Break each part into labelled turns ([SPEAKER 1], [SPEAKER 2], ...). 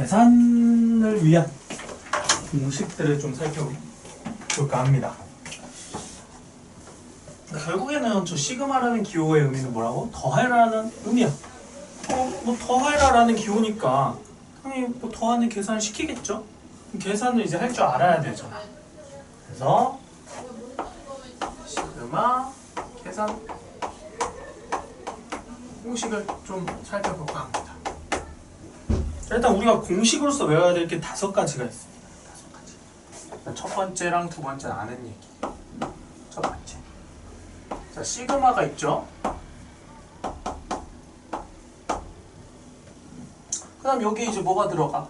[SPEAKER 1] 계산을 위한 공식들을 좀 살펴볼까 합니다. 결국에는 저 시그마라는 기호의 의미는 뭐라고? 더해라는 의미야. 뭐 더해라라는 기호니까 당연히 뭐 더하는 계산을 시키겠죠? 계산을 이제 할 줄 알아야 되잖아. 그래서 시그마 계산 공식을 좀 살펴볼까 합니다. 일단 우리가 공식으로서 외워야 될 게 5가지가 있습니다. 5가지. 첫 번째랑 두 번째는 아는 얘기. 첫 번째. 자, 시그마가 있죠. 그 다음 여기에 이제 뭐가 들어가?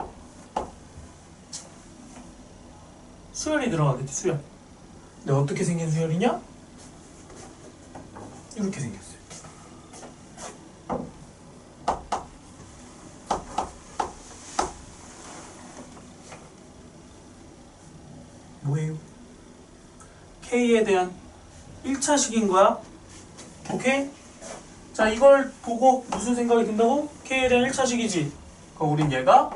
[SPEAKER 1] 수열이 들어가겠지, 수열. 근데 어떻게 생긴 수열이냐? 이렇게 생겼어요. 뭐예요? K에 대한 1차식인 거야. 오케이? 자, 이걸 보고 무슨 생각이 든다고? K에 대한 1차식이지. 그럼 우린 얘가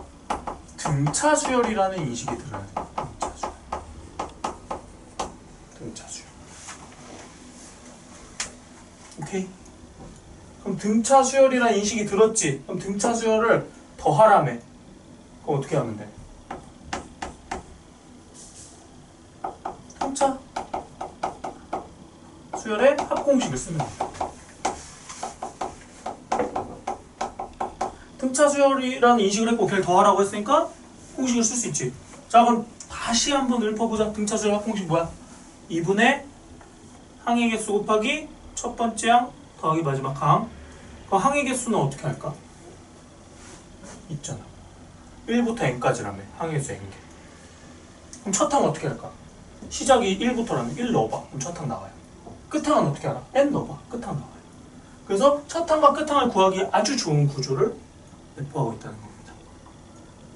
[SPEAKER 1] 등차 수열이라는 인식이 들어야 돼. 등차 수열. 오케이? 그럼 등차 수열이라는 인식이 들었지? 그럼 등차 수열을 더하라며. 그럼 어떻게 하면 돼? 등차 수열의 합공식을 쓰면 돼. 등차 수열이라는 인식을 했고 걔를 더하라고 했으니까 공식을 쓸 수 있지. 자, 그럼 다시 한번 읊어보자. 등차 수열 합공식 뭐야? 2분의 항의 개수 곱하기 첫 번째 항 더하기 마지막 항. 그럼 항의 개수는 어떻게 할까? 있잖아. 1부터 n까지라며. 항의 개수 n개. 그럼 첫 항 어떻게 할까? 시작이 1부터라면 1 넣어봐. 그럼 첫 항 나와요. 끝항은 어떻게 알아? n 넣어봐. 끝항 나와요. 그래서 첫 항과 끝항을 구하기 아주 좋은 구조를 내포하고 있다는 겁니다.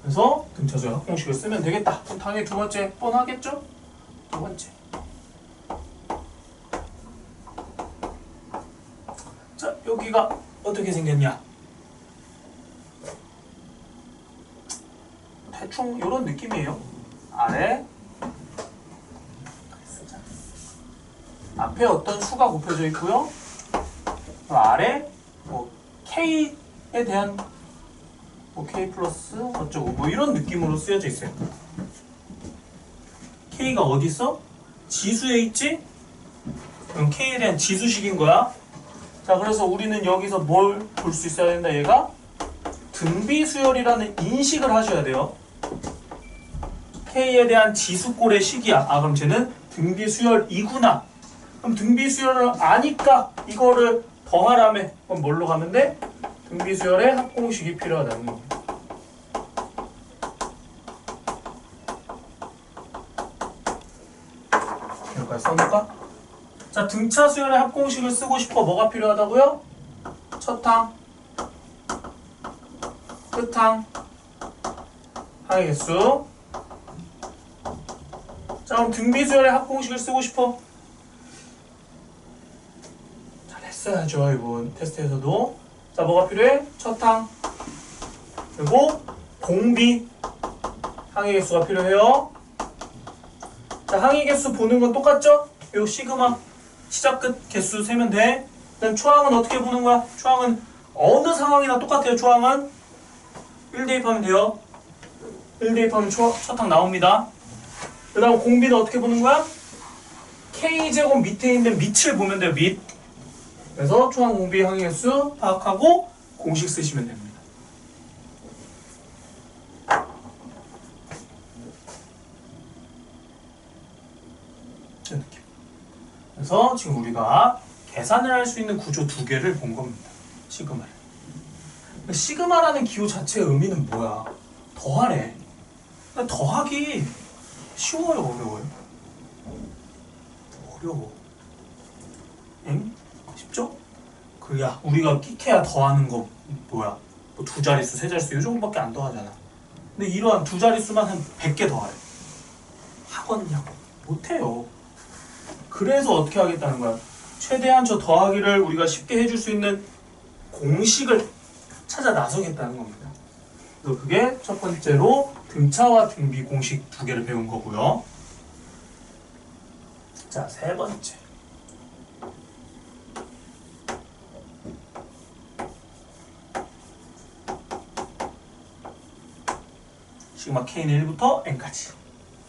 [SPEAKER 1] 그래서 등차 수열 합공식을 쓰면 되겠다. 그럼 당연히 두 번째 뻔하겠죠? 두 번째. 자, 여기가 어떻게 생겼냐? 대충 이런 느낌이에요. 아래 앞에 어떤 수가 곱해져 있고요. 그 아래 뭐 K에 대한 뭐 K 플러스 어쩌고 뭐 이런 느낌으로 쓰여져 있어요. K가 어디 있어? 지수에 있지? 그럼 K에 대한 지수식인 거야. 자, 그래서 우리는 여기서 뭘 볼 수 있어야 된다. 얘가 등비수열이라는 인식을 하셔야 돼요. K에 대한 지수꼴의 식이야. 아, 그럼 쟤는 등비수열이구나. 그럼 등비수열을 아니까 이거를 더하라며. 그럼 뭘로 가면 돼? 등비수열의 합공식이 필요하다는 겁니다. 여기까지 써놓을까? 자, 등차 수열의 합공식을 쓰고 싶어. 뭐가 필요하다고요? 첫 항, 끝 항, 항의 개수. 자, 그럼 등비수열의 합공식을 쓰고 싶어. 잘했어야죠, 이번 테스트에서도. 자, 뭐가 필요해? 첫 항, 그리고 공비, 항의 개수가 필요해요. 자, 항의 개수 보는 건 똑같죠? 요 시그마 시작 끝 개수 세면 돼. 그다음 초항은 어떻게 보는 거야? 초항은 어느 상황이나 똑같아요. 초항은 1 대입하면 돼요. 1 대입하면 첫 항 나옵니다. 그 다음 공비는 어떻게 보는 거야? K제곱 밑에 있는 밑을 보면 돼요. 밑. 그래서 초항 공비 항의 개수 파악하고 공식 쓰시면 됩니다. 이런 느낌. 그래서 지금 우리가 계산을 할 수 있는 구조 2개를 본 겁니다. 시그마를. 시그마라는 기호 자체의 의미는 뭐야? 더하래. 더하기 쉬워요, 어려워요? 어려워. 엥? 쉽죠? 그야 우리가 끼케야 더하는 거 뭐야? 뭐 2자릿수, 3자릿수 이 정도밖에 안 더하잖아. 근데 이러한 2자릿수만 한 100개 더하래. 하겠냐고. 못해요. 그래서 어떻게 하겠다는 거야? 최대한 저 더하기를 우리가 쉽게 해줄 수 있는 공식을 찾아 나서겠다는 겁니다. 그래서 그게 첫 번째로 등차와 등비 공식 두 개를 배운 거고요. 자, 세 번째. 시그마 K는 1부터 N까지.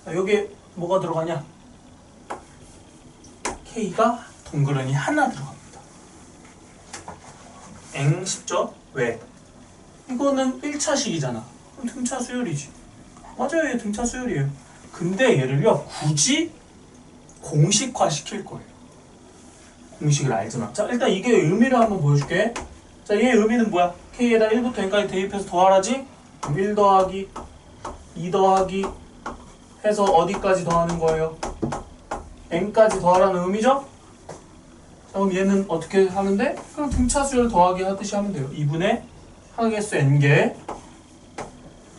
[SPEAKER 1] 여기에 뭐가 들어가냐? K가 동그라미 하나 들어갑니다. N 쉽죠? 왜? 이거는 1차식이잖아. 그럼 등차 수열이지. 맞아요, 얘 등차 수열이에요. 근데 얘를요, 굳이 공식화 시킬 거예요. 공식을 알잖아. 자, 일단 이게 의미를 한번 보여줄게. 자, 얘의 의미는 뭐야? K에다 1부터 N까지 대입해서 더하라지? 그럼 1 더하기 2 더하기 해서 어디까지 더하는 거예요? N까지 더하라는 의미죠? 자, 그럼 얘는 어떻게 하면 돼? 그럼 등차 수열 더하기 하듯이 하면 돼요. 2분의 항의개수 N개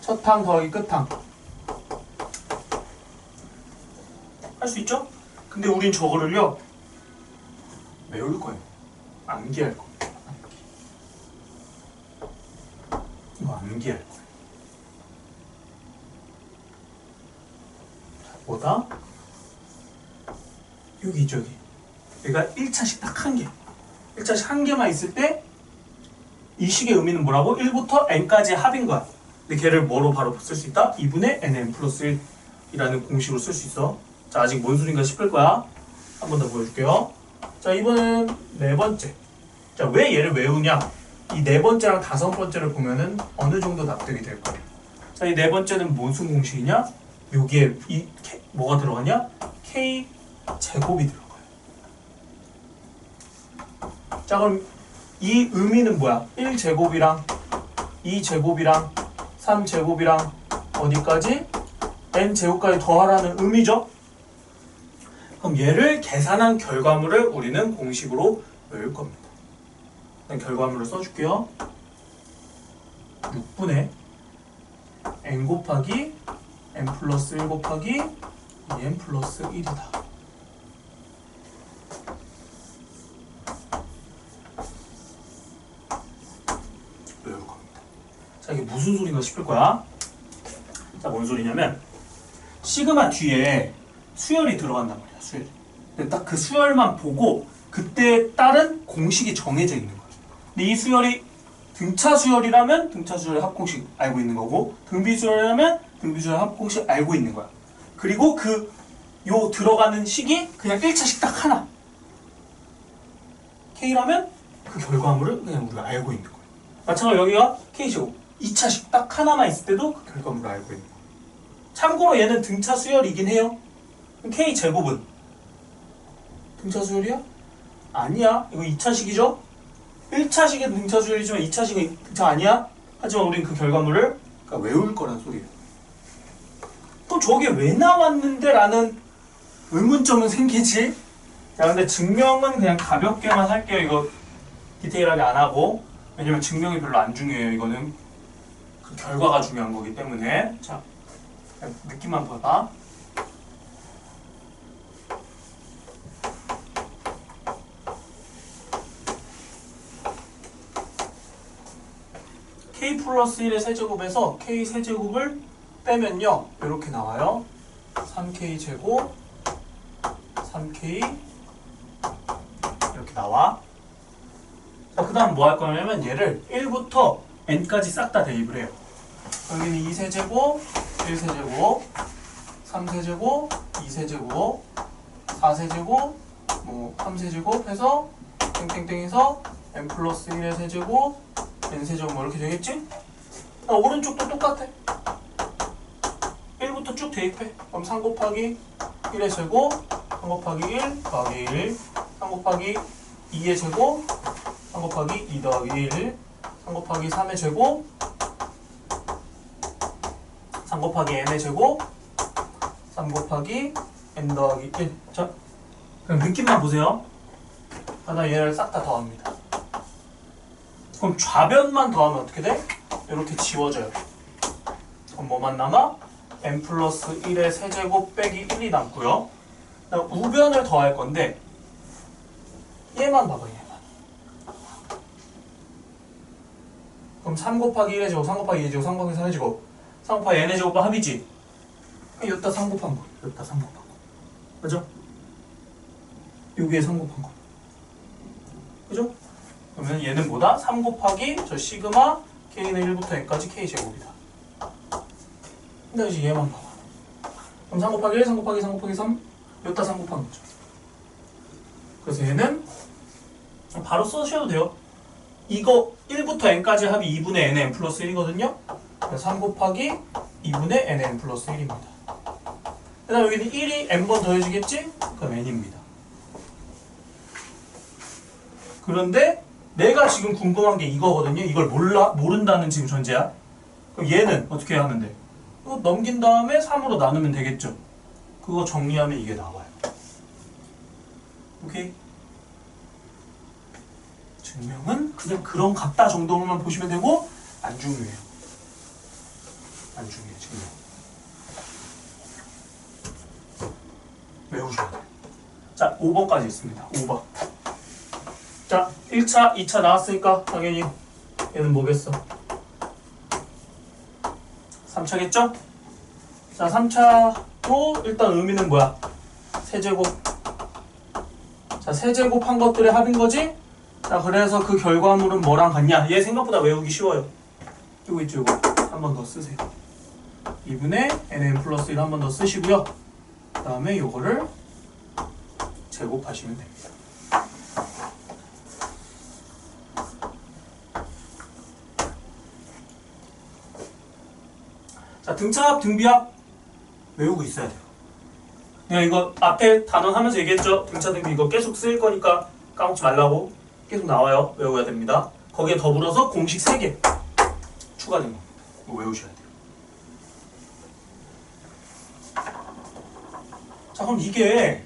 [SPEAKER 1] 첫 항 더하기 끝 항. 할 수 있죠? 근데 우린 저거를요 외울 거예요. 암기할 거예요. 이거 암기할 거예요. 뭐다? 여기 있죠, 여기. 얘가 1차식 딱 한 개. 1차식 한 개만 있을 때 이 식의 의미는 뭐라고? 1부터 n까지의 합인 거야. 근데 걔를 뭐로 바로 쓸 수 있다? 2분의 nn 플러스 1이라는 공식으로 쓸 수 있어. 자, 아직 뭔 소린가 싶을 거야. 한 번 더 보여줄게요. 자, 이번엔 네 번째. 자, 왜 얘를 외우냐? 이 네 번째랑 다섯 번째를 보면은 어느 정도 납득이 될 거예요. 자, 이 네 번째는 무슨 공식이냐? 여기에 이 뭐가 들어가냐? K 제곱이 들어가요. 자, 그럼 이 의미는 뭐야? 1제곱이랑 2제곱이랑 3제곱이랑 어디까지? n제곱까지 더하라는 의미죠? 그럼 얘를 계산한 결과물을 우리는 공식으로 외울 겁니다. 일단 결과물을 써줄게요. 6분의 n 곱하기 n 플러스 1 곱하기 2n 플러스 1이다. 외울 겁니다. 자, 이게 무슨 소리인가 싶을 거야. 자, 뭔 소리냐면 시그마 뒤에 수열이 들어간단 말이야, 수열이. 근데 딱 그 수열만 보고 그때에 따른 공식이 정해져 있는 거야. 근데 이 수열이 등차 수열이라면 등차 수열의 합공식 알고 있는 거고, 등비 수열이라면 등비 수열의 합공식 알고 있는 거야. 그리고 요 들어가는 식이 그냥 1차식 딱 하나. K라면 그 결과물을 그냥 우리가 알고 있는 거야. 마찬가지로 여기가 K제곱 2차식 딱 하나만 있을 때도 그 결과물을 알고 있는 거야. 참고로 얘는 등차 수열이긴 해요. 그럼 K제곱은 등차 수열이야? 아니야. 이거 2차식이죠? 1차식은 등차 수열이지만 2차식은 등차 아니야? 하지만 우린 그 결과물을 그러니까 외울 거란 소리예요. 또 저게 왜 나왔는데? 라는 의문점은 생기지? 자, 근데 증명은 그냥 가볍게만 할게요. 이거 디테일하게 안 하고. 왜냐면 증명이 별로 안 중요해요. 이거는 그 결과가 중요한 거기 때문에. 자, 느낌만 봐봐. K 플러스 1의 세제곱에서 K 세제곱을 빼면요, 이렇게 나와요. 3K 제곱 3K 이렇게 나와. 자, 그 다음 뭐 할 거냐면 얘를 1부터 n까지 싹 다 대입을 해요. 여기는 2세제곱 1세제곱 3세제곱 2세제곱 4세제곱 뭐 3세제곱 해서 땡땡땡해서 n 플러스 1의 세제곱 n세제곱 뭐 이렇게 되겠지? 아, 오른쪽도 똑같아. 1부터 쭉 대입해. 그럼 3 곱하기 1의 제곱 3 곱하기 1 더하기 1 3 곱하기 2의 제곱 3 곱하기 2 더하기 1 3 곱하기 3의 제곱 3 곱하기 n의 제곱 3 곱하기 n 더하기 1. 자, 그럼 느낌만 보세요. 하나 얘를 싹 다 더합니다. 그럼 좌변만 더하면 어떻게 돼? 이렇게 지워져요. 그럼 뭐만 남아? n 플러스 1의 세제곱 빼기 1이 남고요. 그다음 우변을 더할 건데 얘만 봐봐, 얘만. 그럼 3 곱하기 1의 제곱, 3 곱하기 2의 제곱, 3 곱하기 3의 제곱, 3 곱하기 n의 제곱과 합이지. 여기다 3 곱한 거, 여기다 3 곱한 거. 그죠? 여기에 3 곱한 거. 그죠? 그러면 얘는 뭐다? 3 곱하기 저 시그마 k는 1부터 n까지 k제곱이다. 근데 이제 얘만 봐봐. 그럼 3 곱하기 1, 3 곱하기 3 곱하기 3, 여기다 3 곱한 거죠. 그래서 얘는 바로 써주셔도 돼요. 이거 1부터 n까지 합이 2분의 nn 플러스 1이거든요. 3 곱하기 2분의 nn 플러스 1입니다. 그 다음 여기는 1이 n번 더해지겠지? 그럼 n입니다. 그런데 내가 지금 궁금한 게 이거거든요. 이걸 모른다는 지금 전제야. 그럼 얘는 어떻게 하면 돼? 이거 넘긴 다음에 3으로 나누면 되겠죠. 그거 정리하면 이게 나와요. 오케이? 증명은 그냥 그런 같다 정도로만 보시면 되고 안 중요해요. 안 중요해 증명. 외우셔야 돼요. 자, 5번까지 있습니다. 5번. 자, 1차, 2차 나왔으니까 당연히 얘는 뭐겠어? 3차겠죠? 자, 3차도 일단 의미는 뭐야? 세제곱. 자, 세제곱 한 것들의 합인 거지? 자, 그래서 그 결과물은 뭐랑 같냐? 얘 생각보다 외우기 쉬워요. 이거 있죠, 이거. 한 번 더 쓰세요. 2분의 nn 플러스 1 한 번 더 쓰시고요. 그 다음에 요거를 제곱하시면 됩니다. 자, 등차합, 등비합 외우고 있어야 돼요. 내가 이거 앞에 단원 하면서 얘기했죠? 등차, 등비 이거 계속 쓰일 거니까 까먹지 말라고. 계속 나와요. 외워야 됩니다. 거기에 더불어서 공식 3개 추가된 겁니다. 이거 외우셔야 돼요. 자, 그럼 이게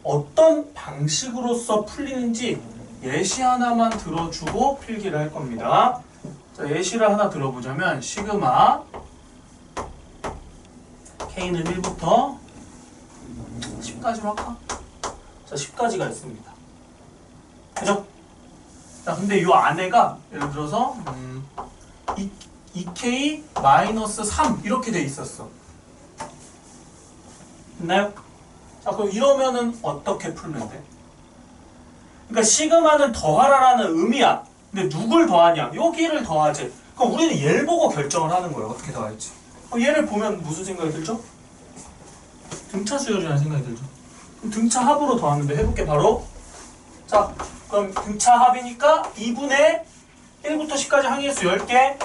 [SPEAKER 1] 어떤 방식으로서 풀리는지 예시 하나만 들어주고 필기를 할 겁니다. 자, 예시를 하나 들어보자면 시그마 K는 1부터 10까지로 할까? 자, 10까지가 있습니다. 그죠? 자, 근데 이 안에가 예를 들어서 2K-3 이렇게 돼 있었어. 됐나요? 자, 그럼 이러면은 어떻게 풀면 돼? 그러니까 시그마는 더하라라는 의미야. 근데 누굴 더하냐? 여기를 더하지. 그럼 우리는 얘를 보고 결정을 하는 거예요. 어떻게 더할지. 얘를 보면 무슨 생각이 들죠? 등차 수열이라는 생각이 들죠. 그럼 등차 합으로 더하는데 해볼게 바로. 자, 그럼 등차 합이니까 2분의 1부터 10까지 항의수 10개.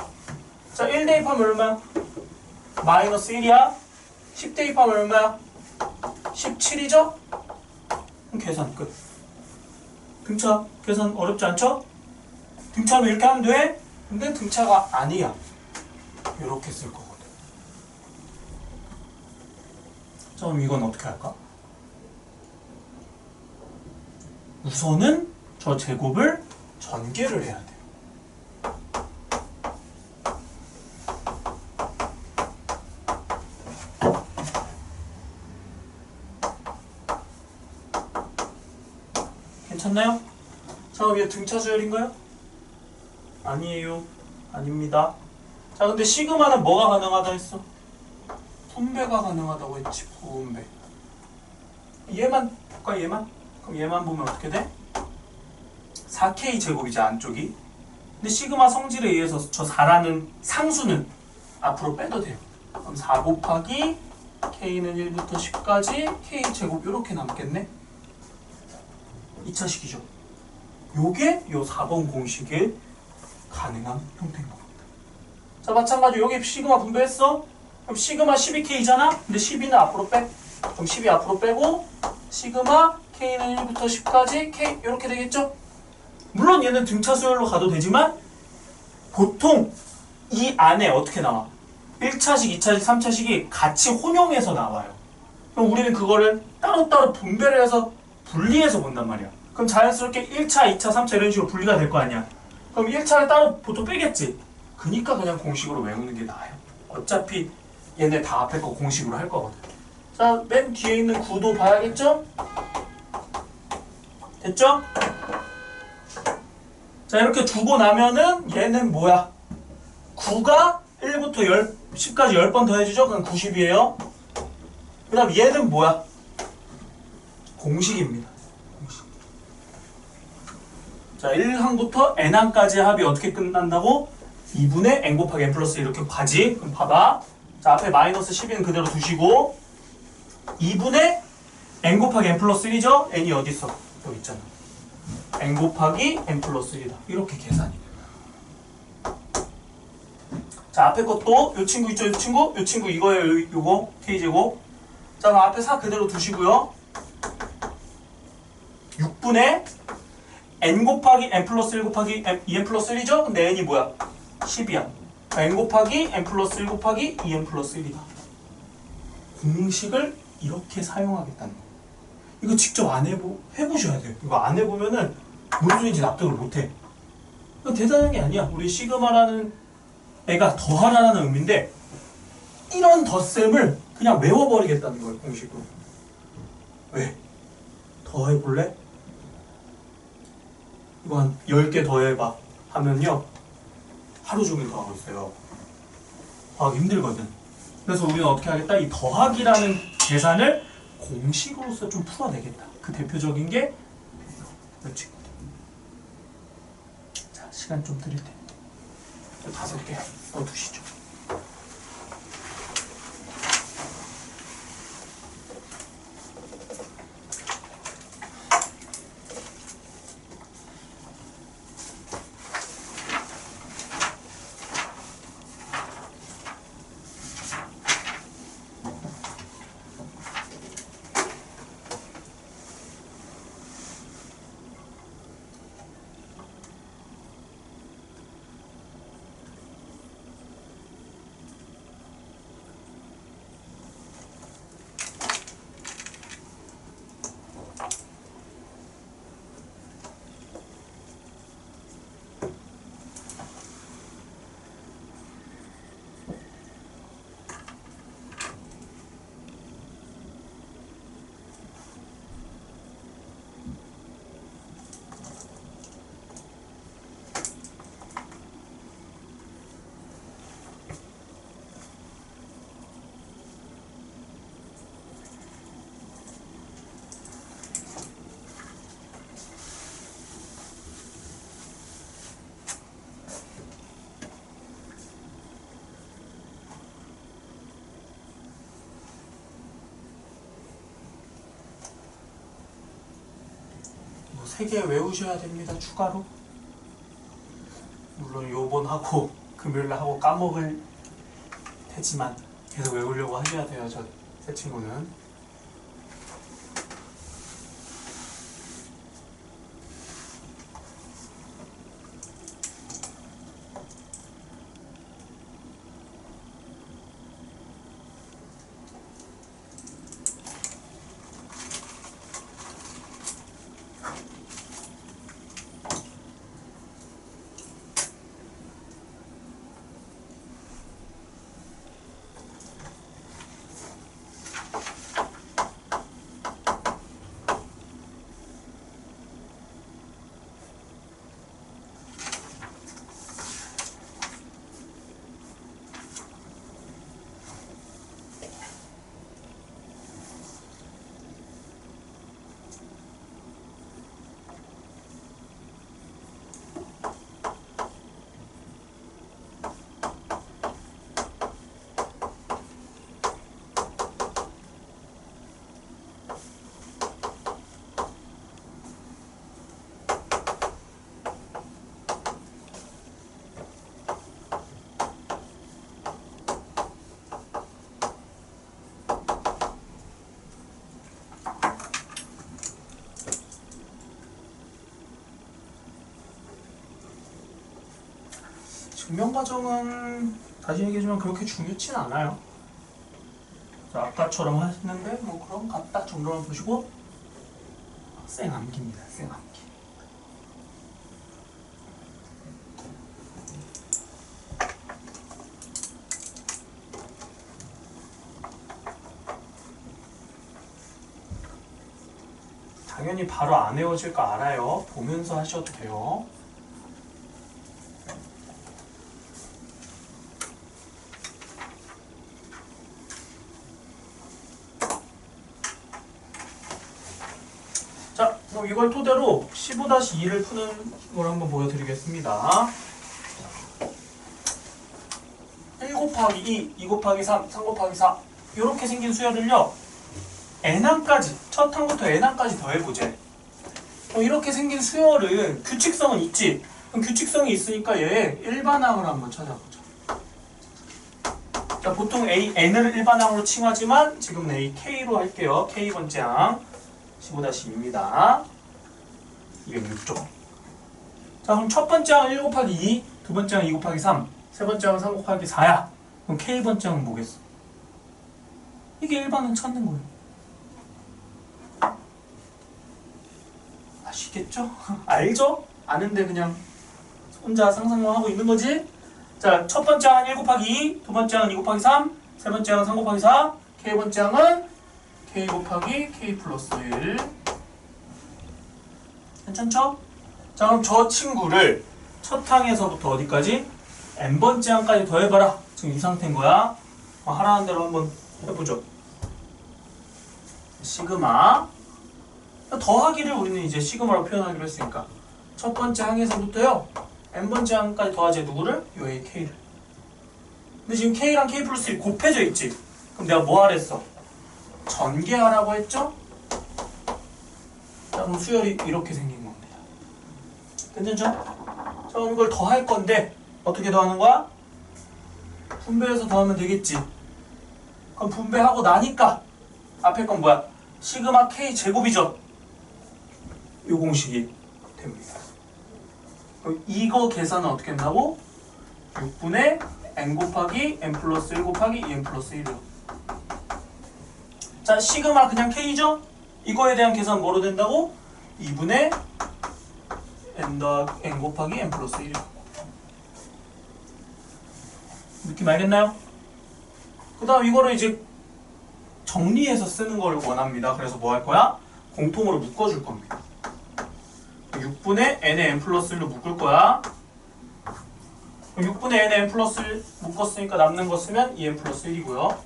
[SPEAKER 1] 자, 1 대입하면 얼마야? 마이너스 1이야. 10 대입하면 얼마야? 17이죠? 그럼 계산 끝. 등차 계산 어렵지 않죠? 등차는 이렇게 하면 돼. 근데 등차가 아니야. 이렇게 쓸 거거든. 자, 그럼 이건 어떻게 할까? 우선은 저 제곱을 전개를 해야 돼. 괜찮나요? 자, 그럼 얘 등차 수열인가요? 아니에요. 아닙니다. 자, 근데 시그마는 뭐가 가능하다 했어? 분배가 가능하다고 했지. 분배. 얘만 볼까? 얘만? 그럼 얘만 보면 어떻게 돼? 4K 제곱이지 안쪽이. 근데 시그마 성질에 의해서 저 4라는 상수는 앞으로 빼도 돼요. 그럼 4 곱하기 K는 1부터 10까지 K 제곱 이렇게 남겠네. 2차식이죠. 요게 요 4번 공식의 가능한 형태인 겁니다. 자, 마찬가지로 여기 시그마 분배했어? 그럼 시그마 12K잖아? 근데 12는 앞으로 빼. 그럼 12 앞으로 빼고 시그마 K는 1부터 10까지 K 이렇게 되겠죠? 물론 얘는 등차 수열로 가도 되지만 보통 이 안에 어떻게 나와? 1차식, 2차식, 3차식이 같이 혼용해서 나와요. 그럼 우리는 그거를 따로따로 분배를 해서 분리해서 본단 말이야. 그럼 자연스럽게 1차, 2차, 3차 이런 식으로 분리가 될 거 아니야. 그럼 1차를 따로 보통 빼겠지. 그니까 그냥 공식으로 외우는 게 나아요. 어차피 얘네 다 앞에 거 공식으로 할 거거든. 자, 맨 뒤에 있는 구도 봐야겠죠? 됐죠? 자, 이렇게 두고 나면은 얘는 뭐야? 9가 1부터 10까지 10번 더해지죠? 그럼 90이에요. 그 다음 얘는 뭐야? 공식입니다. 공식. 자, 1항부터 n항까지 합이 어떻게 끝난다고? 2분의 n 곱하기 n 플러스 이렇게 가지. 그럼 봐봐. 자, 앞에 마이너스 12는 그대로 두시고 2분의 n 곱하기 n 플러스 1이죠? n이 어디 있어? 여기 있잖아. n 곱하기 n 플러스 1이다. 이렇게 계산이 돼요. 자, 앞에 것도 요 친구 있죠? 요 친구 이거예요. 요거 k제곱. 자, 그럼 앞에 4 그대로 두시고요. 6분의 n 곱하기 n 플러스 1 곱하기 2n 플러스 1이죠? 근데 n이 뭐야? 10이야. n 곱하기 n 플러스 1 곱하기 2n 플러스 1이다. 공식을 이렇게 사용하겠다는 거. 이거 직접 안 해보셔야 돼요. 이거 안 해보면은 뭔 소리인지 납득을 못해. 이거 대단한 게 아니야. 우리 시그마라는 애가 더하라는 의미인데 이런 덧셈을 그냥 외워버리겠다는 거예요. 공식으로. 왜? 더해볼래? 이거 한 10개 더해봐 하면요 하루 종일 더하고 있어요. 더하기 힘들거든. 그래서 우리는 어떻게 하겠다? 이 더하기라는 계산을 공식으로서 좀 풀어내겠다. 그 대표적인 게 이 친구들. 자, 시간 좀 드릴 테니까 5개 넣어두시죠. 뭐 3개 외우셔야 됩니다. 추가로. 물론 요번 하고 금요일날 하고 까먹을 테지만 계속 외우려고 하셔야 돼요. 저 새 친구는. 증명 과정은 다시 얘기하지만 그렇게 중요치는 않아요. 자, 아까처럼 하시는데 뭐 그럼 딱 정도만 보시고 쌩 암기입니다. 쌩 암기. 당연히 바로 안 외워질 거 알아요. 보면서 하셔도 돼요. 그럼 이걸 토대로 15-2를 푸는 걸 한번 보여드리겠습니다. 1 곱하기 2, 2 곱하기 3, 3 곱하기 4 이렇게 생긴 수열을요 n항까지, 첫 항부터 n항까지 더해보재. 이렇게 생긴 수열은 규칙성은 있지. 그럼 규칙성이 있으니까 얘 일반항을 한번 찾아보자. 자, 보통 n을 일반항으로 칭하지만 지금은 k로 할게요. k번째 항 15-2입니다. 206쪽. 자, 그럼 첫 번째 항은 1 곱하기 2, 두 번째 항은 2 곱하기 3, 세 번째 항은 3 곱하기 4야. 그럼 k번째 항은 뭐겠어? 이게 일반항 찾는 거예요. 아시겠죠? 알죠? 아는데 그냥 혼자 상상만 하고 있는 거지? 자, 첫 번째 항은 1 곱하기 2, 두 번째 항은 2 곱하기 3, 세 번째 항은 3 곱하기 4, k번째 항은 k 곱하기 k 플러스 1. 괜찮죠? 자, 그럼 저 친구를 첫 항에서부터 어디까지? n번째 항까지 더해봐라. 지금 이 상태인 거야. 하라는 대로 한번 해보죠. 시그마. 더하기를 우리는 이제 시그마로 표현하기로 했으니까 첫 번째 항에서부터요 n번째 항까지 더하지. 누구를? 요 a k를. 근데 지금 k랑 k 플러스 1 곱해져 있지. 그럼 내가 뭐 하랬어? 전개하라고 했죠? 자, 그럼 수열이 이렇게 생긴 겁니다. 괜찮죠? 자, 그럼 이걸 더할 건데 어떻게 더하는 거야? 분배해서 더하면 되겠지. 그럼 분배하고 나니까 앞에 건 뭐야? 시그마 k 제곱이죠. 요 공식이 됩니다. 그럼 이거 계산은 어떻게 한다고? 6분의 n 곱하기 n 플러스 1 곱하기 2n 플러스 1이요. 자, 시그마 그냥 k죠? 이거에 대한 계산 뭐로 된다고? 2분의 n 곱하기 n 플러스 1이요. 느낌 알겠나요? 그 다음 이거를 이제 정리해서 쓰는 걸 원합니다. 그래서 뭐 할 거야? 공통으로 묶어줄 겁니다. 6분의 n의 n 플러스 1로 묶을 거야. 6분의 n의 n 플러스 1 묶었으니까 남는 거 쓰면 2n 플러스 1이고요.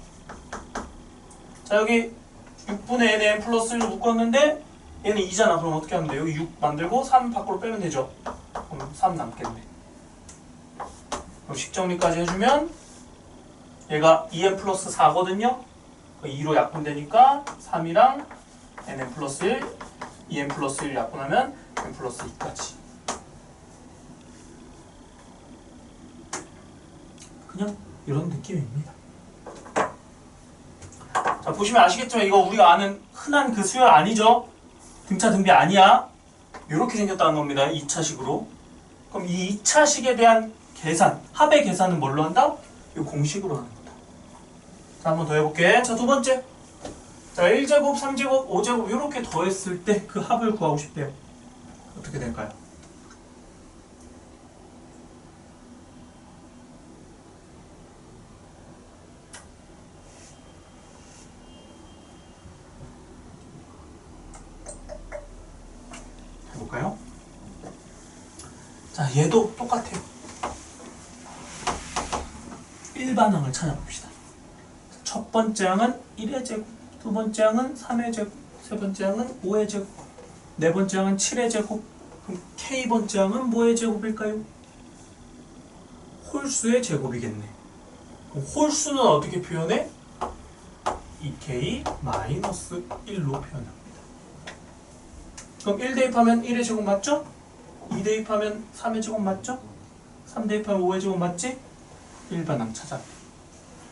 [SPEAKER 1] 자, 여기 6분의 n의 n 플러스 1로 묶었는데 얘는 2잖아. 그럼 어떻게 하면 돼? 여기 6 만들고 3 밖으로 빼면 되죠. 그럼 3 남겠네. 그럼 식정리까지 해주면 얘가 2n 플러스 4거든요. 2로 약분되니까 3이랑 nn 플러스 1, 2n 플러스 1 약분하면 n 플러스 2까지. 그냥 이런 느낌입니다. 자, 보시면 아시겠지만 이거 우리가 아는 흔한 그 수열 아니죠? 등차 등비 아니야. 이렇게 생겼다는 겁니다. 2차식으로. 그럼 이 2차식에 대한 계산, 합의 계산은 뭘로 한다? 이 공식으로 하는 거다. 자, 한번 더 해볼게. 자, 두 번째. 자, 1제곱, 3제곱, 5제곱 이렇게 더했을 때 그 합을 구하고 싶대요. 어떻게 될까요? 해볼까요? 자, 얘도 똑같아요. 일반항을 찾아봅시다. 첫 번째 항은 1의 제곱, 두 번째 항은 3의 제곱, 세 번째 항은 5의 제곱, 네 번째 항은 7의 제곱. 그럼 k번째 항은 뭐의 제곱일까요? 홀수의 제곱이겠네. 그럼 홀수는 어떻게 표현해? 2k-1로 표현합니다. 그럼 1 대입하면 1의 제곱 맞죠? 2 대입하면 3의 제곱 맞죠? 3 대입하면 5의 제곱 맞지? 일반항 찾아.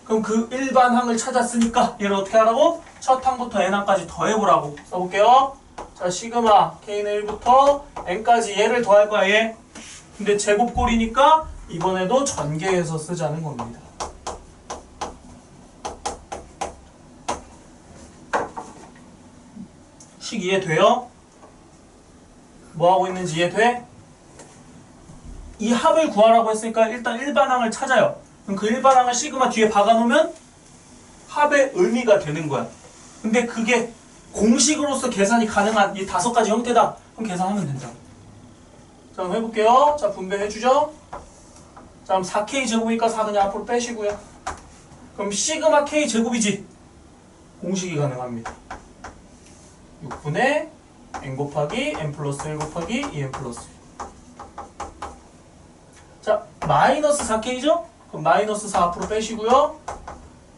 [SPEAKER 1] 그럼 그 일반항을 찾았으니까 얘를 어떻게 하라고? 첫 항부터 n항까지 더해보라고 써볼게요. 자, 시그마 k는 1부터 n까지 얘를 더할 거야, 얘. 근데 제곱꼴이니까 이번에도 전개해서 쓰자는 겁니다. 식 이해돼요? 뭐 하고 있는지 이해돼? 이 합을 구하라고 했으니까 일단 일반항을 찾아요. 그럼 그 일반항을 시그마 뒤에 박아놓으면 합의 의미가 되는 거야. 근데 그게 공식으로서 계산이 가능한 이 5가지 형태다. 그럼 계산하면 된다. 자, 그럼 해볼게요. 자, 분배해주죠. 자, 그럼 4k 제곱이니까 4 그냥 앞으로 빼시고요. 그럼 시그마 k 제곱이지. 공식이 가능합니다. 6분의 n 곱하기 n 플러스 1 곱하기 2n 플러스 1. 자, 마이너스 4k죠? 그럼 마이너스 4 앞으로 빼시고요.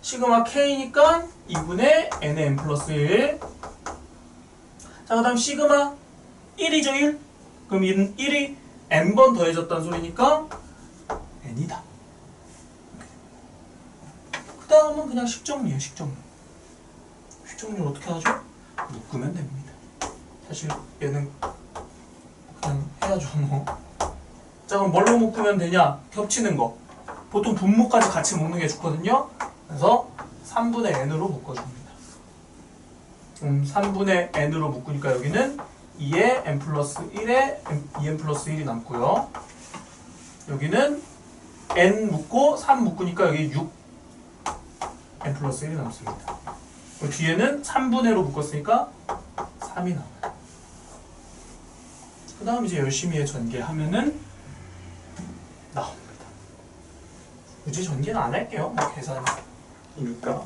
[SPEAKER 1] 시그마 k니까 2분의 nn 플러스 1. 자, 그 다음 시그마 1이죠, 1? 그럼 1이 n번 더해졌다는 소리니까 n이다. 그 다음은 그냥 식정리예요, 식정리. 식정리를 어떻게 하죠? 묶으면 됩니다. 사실 얘는 그냥 해야죠, 뭐. 자, 그럼 뭘로 묶으면 되냐? 겹치는 거. 보통 분모까지 같이 묶는 게 좋거든요. 그래서 3분의 n으로 묶어줍니다. 3분의 n으로 묶으니까 여기는 2에 n 플러스 1에 2n 플러스 1이 남고요. 여기는 n 묶고 3 묶으니까 여기 6 n 플러스 1이 남습니다. 뒤에는 3분의로 묶었으니까 3이 남아요. 그 다음 이제 열심히 해 전개하면은 나옵니다. 굳이 전개는 안 할게요. 뭐 계산이니까.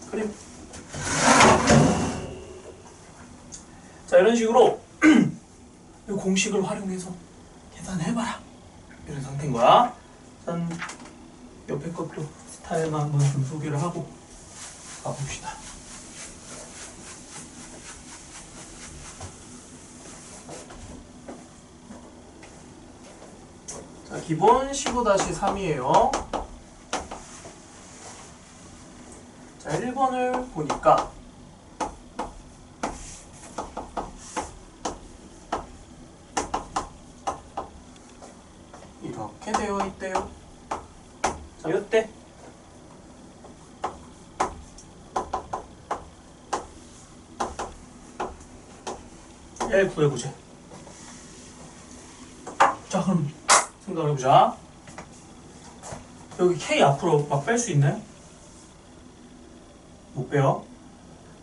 [SPEAKER 1] 그래. 자, 이런 식으로 이 공식을 활용해서 계산해봐라. 이런 상태인 거야. 일단 옆에 것도 스타일만 한번 좀 소개를 하고 가봅시다. 자, 기본 15-3이에요. 자, 1번을 보니까 이렇게 되어 있대요. 자, 요때 L 구해보자. 자, 그럼 생각을 해보자. 여기 K 앞으로 막 뺄 수 있나요? 못 빼요.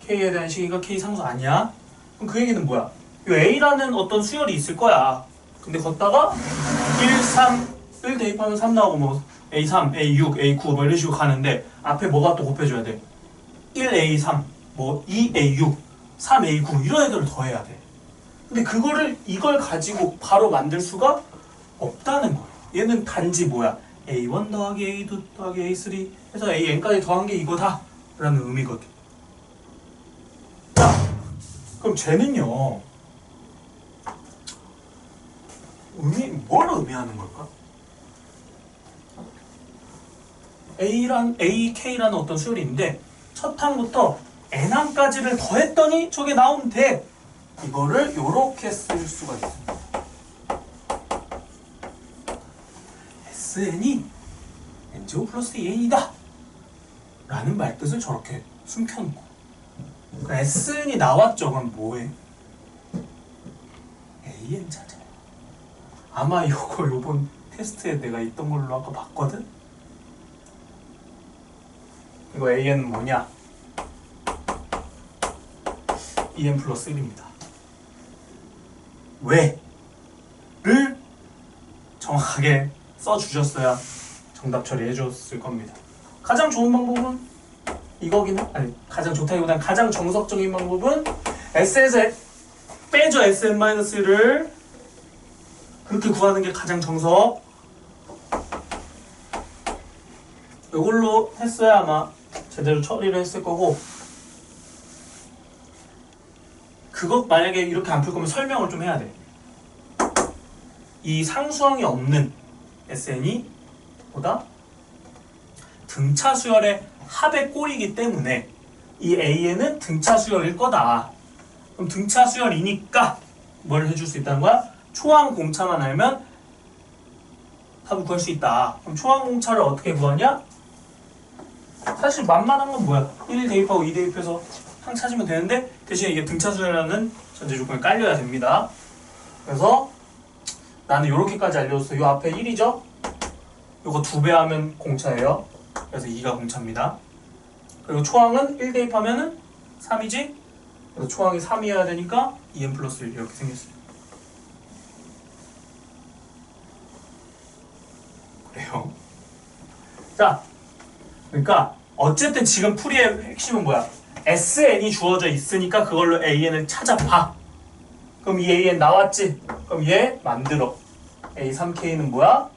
[SPEAKER 1] K에 대한 식이가 K 상수 아니야. 그럼 그 얘기는 뭐야? 이 A라는 어떤 수열이 있을 거야. 근데 걷다가 1, 3, 1 대입하면 3 나오고 뭐 A3, A6, A9 뭐 이런 식으로 가는데 앞에 뭐가 또 곱해줘야 돼? 1A3, 뭐 2A6, 3A9 이런 애들을 더해야 돼. 근데 이걸 가지고 바로 만들 수가 없다는 거예요. 얘는 단지 뭐야? A1 더하기 A2 더하기 A3 해서 AN까지 더한 게 이거다 라는 의미거든. 자, 그럼 쟤는요 뭘 의미하는 걸까? AK라는 어떤 수열이 있는데 첫 항부터 N항까지를 더했더니 저게 나오면 돼. 이거를 요렇게 쓸 수가 있습니다. SN이 N제곱 플러스 EN이다 라는 말뜻을 저렇게 숨겨놓고, 그러니까 SN이 나왔죠. 그럼 뭐해? AN 찾아요. 아마 요번 테스트에 내가 있던 걸로 아까 봤거든? 이거 AN은 뭐냐? EN 플러스 1입니다. 왜? 를 정확하게 써주셨어야 정답 처리해줬을 겁니다. 가장 좋은 방법은 이거긴 해. 아니, 가장 좋다기보다는 가장 정석적인 방법은 S에서 빼줘. Sn-1를 그렇게 구하는 게 가장 정석. 이걸로 했어야 아마 제대로 처리를 했을 거고, 그것 만약에 이렇게 안 풀 거면 설명을 좀 해야 돼. 이 상수항이 없는 SN이 보다 등차 수열의 합의 꼴이기 때문에 이 AN은 등차 수열일 거다. 그럼 등차 수열이니까 뭘 해줄 수 있다는 거야? 초항 공차만 알면 답을 구할 수 있다. 그럼 초항 공차를 어떻게 구하냐? 사실 만만한 건 뭐야? 1 대입하고 2 대입해서 항 찾으면 되는데, 대신에 이게 등차 수열이라는 전제 조건이 깔려야 됩니다. 그래서 나는 이렇게까지 알려줬어. 요 앞에 1이죠? 요거 2배 하면 공차예요. 그래서 2가 공차입니다. 그리고 초항은 1 대입하면은 3이지? 그래서 초항이 3이어야 되니까 2n 플러스 1 이렇게 생겼어요. 그래요. 자, 그러니까 어쨌든 지금 풀이의 핵심은 뭐야? SN이 주어져 있으니까 그걸로 AN을 찾아봐. 그럼 이 AN 나왔지? 그럼 얘 만들어. A3K는 뭐야?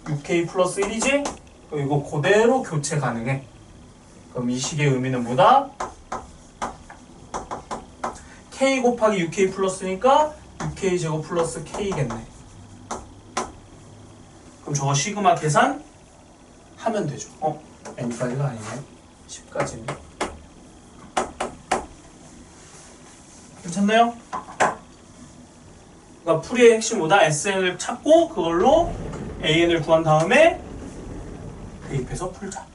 [SPEAKER 1] 6K 플러스 1이지? 그럼 이거 그대로 교체 가능해. 그럼 이 식의 의미는 뭐다? K 곱하기 6K 플러스니까 6K 제곱 플러스 K겠네. 그럼 저거 시그마 계산 하면 되죠. n까지가 아니네. 10까지네. 괜찮나요? 그러니까 풀이의 핵심 뭐다? SN을 찾고 그걸로 AN을 구한 다음에 대입해서 풀자.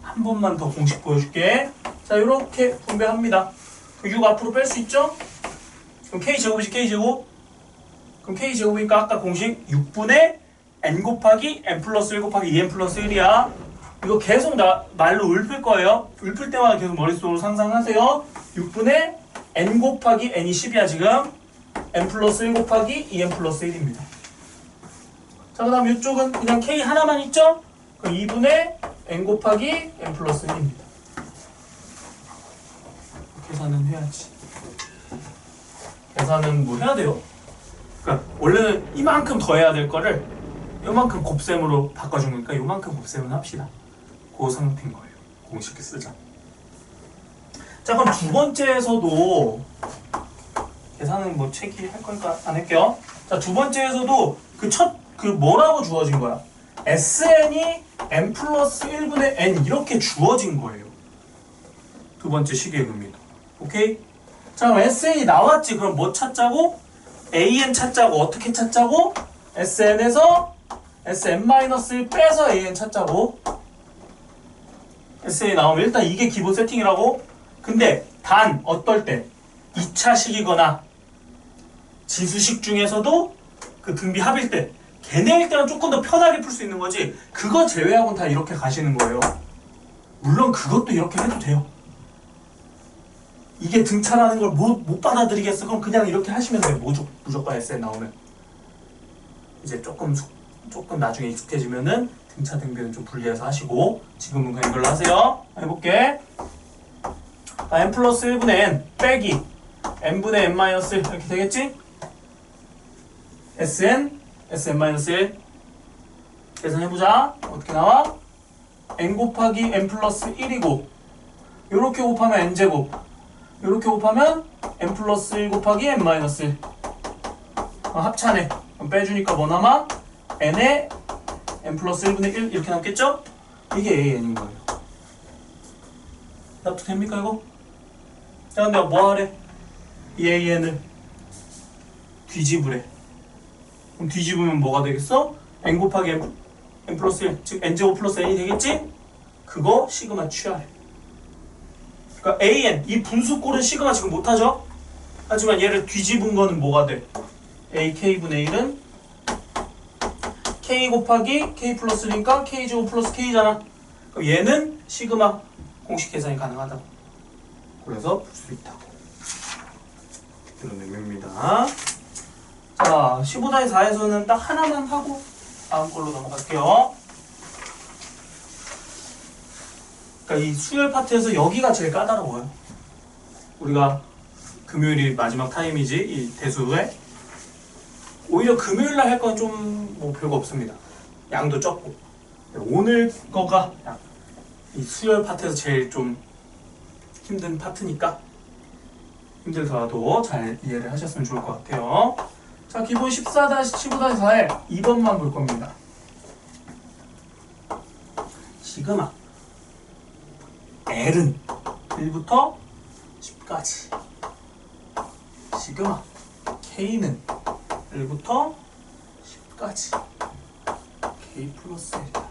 [SPEAKER 1] 한 번만 더 공식 보여줄게. 자, 이렇게 분배합니다. 6 앞으로 뺄 수 있죠? 그럼 K제곱이지, K제곱. 그럼 K제곱이니까 아까 공식 6분의 n 곱하기 n 플러스 1 곱하기 2n 플러스 1이야. 이거 계속 말로 읊을 거예요. 읊을 때마다 계속 머릿속으로 상상하세요. 6분의 n 곱하기 n이 10이야 지금. n 플러스 1 곱하기 2n 플러스 1입니다. 자, 그 다음 이쪽은 그냥 k 하나만 있죠? 그럼 2분의 n 곱하기 n 플러스 1입니다. 계산은 해야지. 계산은 뭐 해야 돼요? 그러니까 원래는 이만큼 더 해야 될 거를 요만큼 곱셈으로 바꿔준 거니까 요만큼 곱셈은 합시다. 그 상태인 거예요. 공식을 쓰자. 자, 그럼 두 번째에서도 계산은 뭐 책이 할 거니까 안 할게요. 자, 두 번째에서도 그 뭐라고 주어진 거야? SN이 n 플러스 1분의 n 이렇게 주어진 거예요. 두 번째 식의 의미도. 오케이? 자, 그럼 SN이 나왔지. 그럼 뭐 찾자고? AN 찾자고. 어떻게 찾자고? SN에서 SN-1 빼서 AN 찾자고. SN이 나오면 일단 이게 기본 세팅이라고. 근데 단 어떨 때 2차식이거나 지수식 중에서도 그 등비 합일 때 걔네일 때는 조금 더 편하게 풀 수 있는 거지. 그거 제외하고는 다 이렇게 가시는 거예요. 물론 그것도 이렇게 해도 돼요. 이게 등차라는 걸 못 받아들이겠어. 그럼 그냥 이렇게 하시면 돼요. 무조건 SN 나오면. 이제 조금 나중에 익숙해지면은 등차 등비는 좀 분리해서 하시고, 지금은 그냥 이걸로 하세요. 해볼게. n 플러스 1분의 n 빼기 n분의 n 마이너스 1 이렇게 되겠지? SN SN-1 계산해보자. 어떻게 나와? n 곱하기 n 플러스 1이고 요렇게 곱하면 n제곱, 요렇게 곱하면 n 플러스 1 곱하기 n 마이너스 1. 합차네. 그럼 빼주니까 뭐 남아? n에 n 플러스 1분의 1 이렇게 남겠죠? 이게 AN인 거예요. 납득됩니까 이거? 자, 근데 뭐 하래? 이 AN을 뒤집으래. 그럼 뒤집으면 뭐가 되겠어? n 곱하기 n 플러스 1, 즉 n제곱 플러스 n이 되겠지? 그거 시그마 취하래. 그러니까 AN, 이 분수꼴은 시그마 지금 못하죠? 하지만 얘를 뒤집은 거는 뭐가 돼? AK분의 1은 K 곱하기 K 플러스 1이니까 K제곱 플러스 K잖아. 그럼 얘는 시그마 공식 계산이 가능하다고. 그래서 풀 수 있다고. 이런 의미입니다. 자, 15-4에서는 딱 하나만 하고 다음 걸로 넘어갈게요. 그러니까 이 수열 파트에서 여기가 제일 까다로워요. 우리가 금요일이 마지막 타임이지, 이 대수에. 오히려 금요일날 할 건 좀 뭐 별거 없습니다. 양도 적고. 오늘 거가 이 수열 파트에서 제일 좀 힘든 파트니까 힘들더라도 잘 이해를 하셨으면 좋을 것 같아요. 자, 기본 14-15-4에 2번만 볼 겁니다. 시그마 L은 1부터 10까지, 시그마 K는 1부터 10까지, K 플러스 1이다.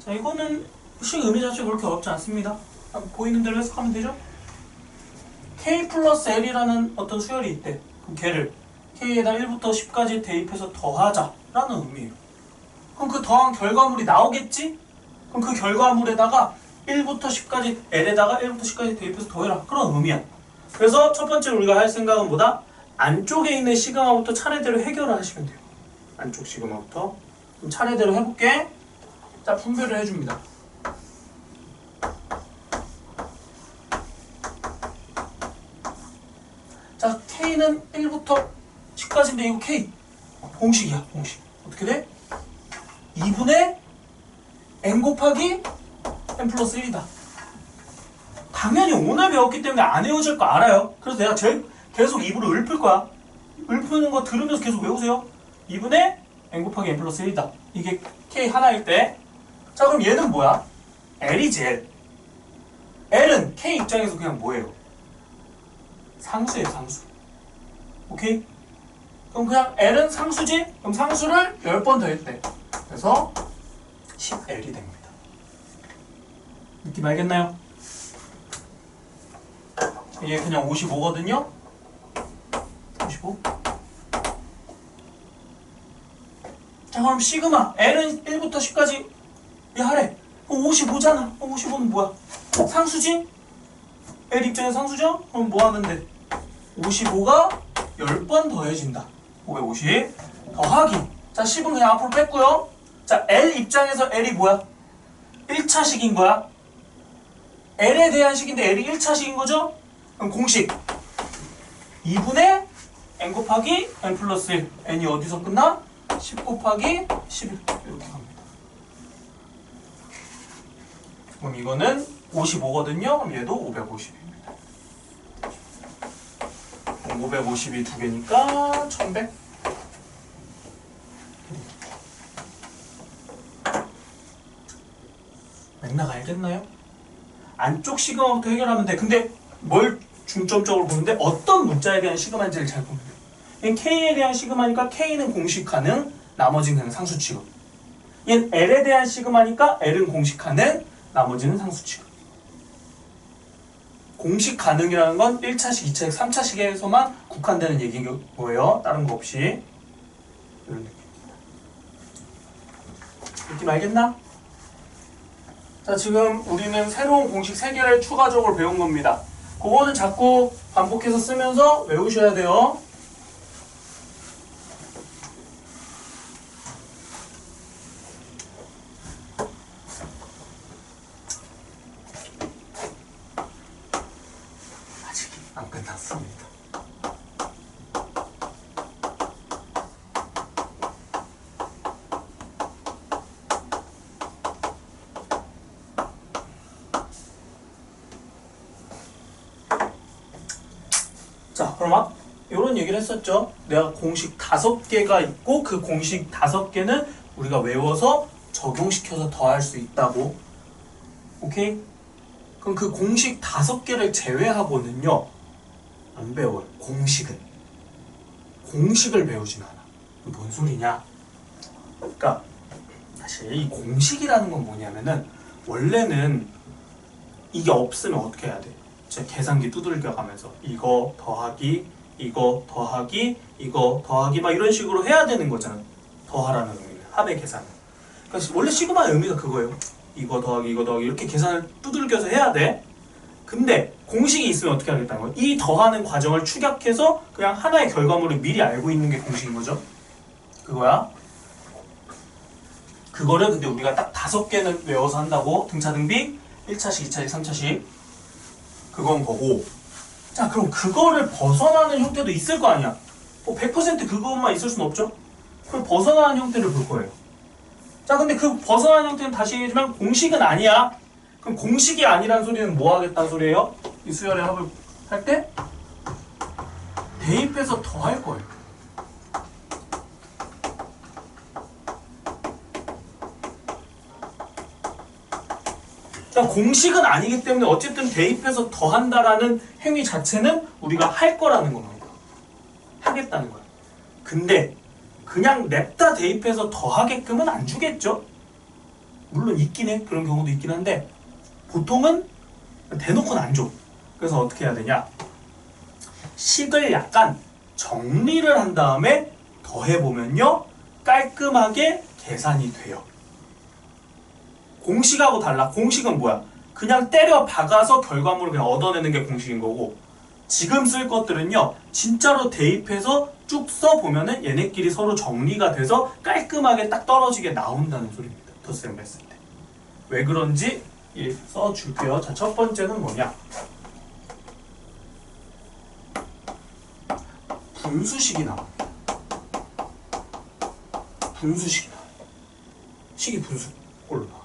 [SPEAKER 1] 자, 이거는 식 의미 자체가 그렇게 어렵지 않습니다. 보이는 대로 해석하면 되죠? K 플러스 L이라는 어떤 수열이 있대. 그럼 걔를 K에다 1부터 10까지 대입해서 더하자라는 의미예요. 그럼 그 더한 결과물이 나오겠지? 그럼 그 결과물에다가 1부터 10까지 L에다가 1부터 10까지 대입해서 더해라. 그런 의미야. 그래서 첫 번째로 우리가 할 생각은 뭐다? 안쪽에 있는 시그마부터 차례대로 해결을 하시면 돼요. 안쪽 시그마부터. 그럼 차례대로 해볼게. 자, 분배를 해줍니다. 자, K는 1부터 10까지인데 이거 K 공식이야. 공식. 어떻게 돼? 2분의 n 곱하기 n 플러스 1이다. 당연히 오늘 배웠기 때문에 안 외워질 거 알아요. 그래서 내가 계속 입으로 읊을 거야. 읊는 거 들으면서 계속 외우세요. 2분의 n 곱하기 n 플러스 1이다. 이게 K 하나일 때. 자, 그럼 얘는 뭐야? L이지 L. L은 K 입장에서 그냥 뭐예요? 상수예요, 상수. 오케이? 그럼 그냥 L은 상수지? 그럼 상수를 10번 더했대. 그래서 10L이 됩니다. 느낌 알겠나요? 이게 그냥 55거든요? 55. 자, 그럼 시그마 L은 1부터 10까지 하래. 그럼 55잖아. 그럼 55는 뭐야? 상수지? L 입장에서 상수죠? 그럼 뭐 하면 돼? 55가 10번 더해진다. 550 더하기. 자, 10은 그냥 앞으로 뺐고요. 자, L 입장에서 L이 뭐야? 1차식인 거야. L에 대한 식인데 L이 1차식인 거죠? 그럼 공식 2분의 n 곱하기 n 플러스 1. n이 어디서 끝나? 10 곱하기 11 이렇게 갑니다. 그럼 이거는 55거든요. 그럼 얘도 550입니다. 550이 두 개니까 1100. 맥락 알겠나요? 안쪽 시그마부터 해결하면 돼. 근데 뭘 중점적으로 보는데 어떤 문자에 대한 시그마인지를 잘 보면 돼. K에 대한 시그마니까 K는 공식 가능, 나머지는 그냥 상수 취급. 얘는 L에 대한 시그마니까 L은 공식 가능, 나머지는 상수 취급. 공식 가능이라는 건 1차식, 2차식, 3차식에서만 국한되는 얘기인 거예요. 다른 거 없이. 이런 느낌. 느낌 알겠나? 자, 지금 우리는 새로운 공식 3개를 추가적으로 배운 겁니다. 그거는 자꾸 반복해서 쓰면서 외우셔야 돼요. 아직 안 끝났습니다. 자, 그럼 이런 얘기를 했었죠. 내가 공식 5개가 있고 그 공식 5개는 우리가 외워서 적용시켜서 더할 수 있다고. 오케이? 그럼 그 공식 5개를 제외하고는요 안 배워요. 공식을 배우진 않아. 뭔 소리냐? 그러니까 사실 이 공식이라는 건 뭐냐면은 원래는 이게 없으면 어떻게 해야 돼? 제 계산기 두들겨 가면서 이거 더하기, 이거 더하기, 이거 더하기 막 이런 식으로 해야 되는 거잖아. 더하라는 의미는 합의 계산은. 그러니까 원래 시그마의 의미가 그거예요. 이거 더하기, 이거 더하기 이렇게 계산을 두들겨서 해야 돼. 근데 공식이 있으면 어떻게 하겠다는 거야? 이 더하는 과정을 축약해서 그냥 하나의 결과물을 미리 알고 있는 게 공식인 거죠. 그거야. 그거를 근데 우리가 딱 5개는 외워서 한다고. 등차등비 1차식, 2차식, 3차식 그건 거고. 자, 그럼 그거를 벗어나는 형태도 있을 거 아니야. 100% 그것만 있을 수는 없죠. 그럼 벗어나는 형태를 볼 거예요. 자, 근데 그 벗어나는 형태는 다시 얘기하지만 공식은 아니야. 그럼 공식이 아니란 소리는 뭐 하겠다는 소리예요? 이 수열의 합을 할 때 대입해서 더 할 거예요. 자, 공식은 아니기 때문에 어쨌든 대입해서 더한다라는 행위 자체는 우리가 할 거라는 겁니다. 하겠다는 거야. 근데 그냥 냅다 대입해서 더하게끔은 안 주겠죠? 물론 있긴 해. 그런 경우도 있긴 한데 보통은 대놓고는 안 줘. 그래서 어떻게 해야 되냐? 식을 약간 정리를 한 다음에 더해보면요 깔끔하게 계산이 돼요. 공식하고 달라. 공식은 뭐야? 그냥 때려 박아서 결과물을 그냥 얻어내는 게 공식인 거고, 지금 쓸 것들은요 진짜로 대입해서 쭉 써보면은 얘네끼리 서로 정리가 돼서 깔끔하게 딱 떨어지게 나온다는 소리입니다. 덧셈을 했을 때. 왜 그런지 써줄게요. 자, 첫 번째는 뭐냐, 분수식이 나옵니다. 분수식이 나와요. 식이 분수꼴로 나와.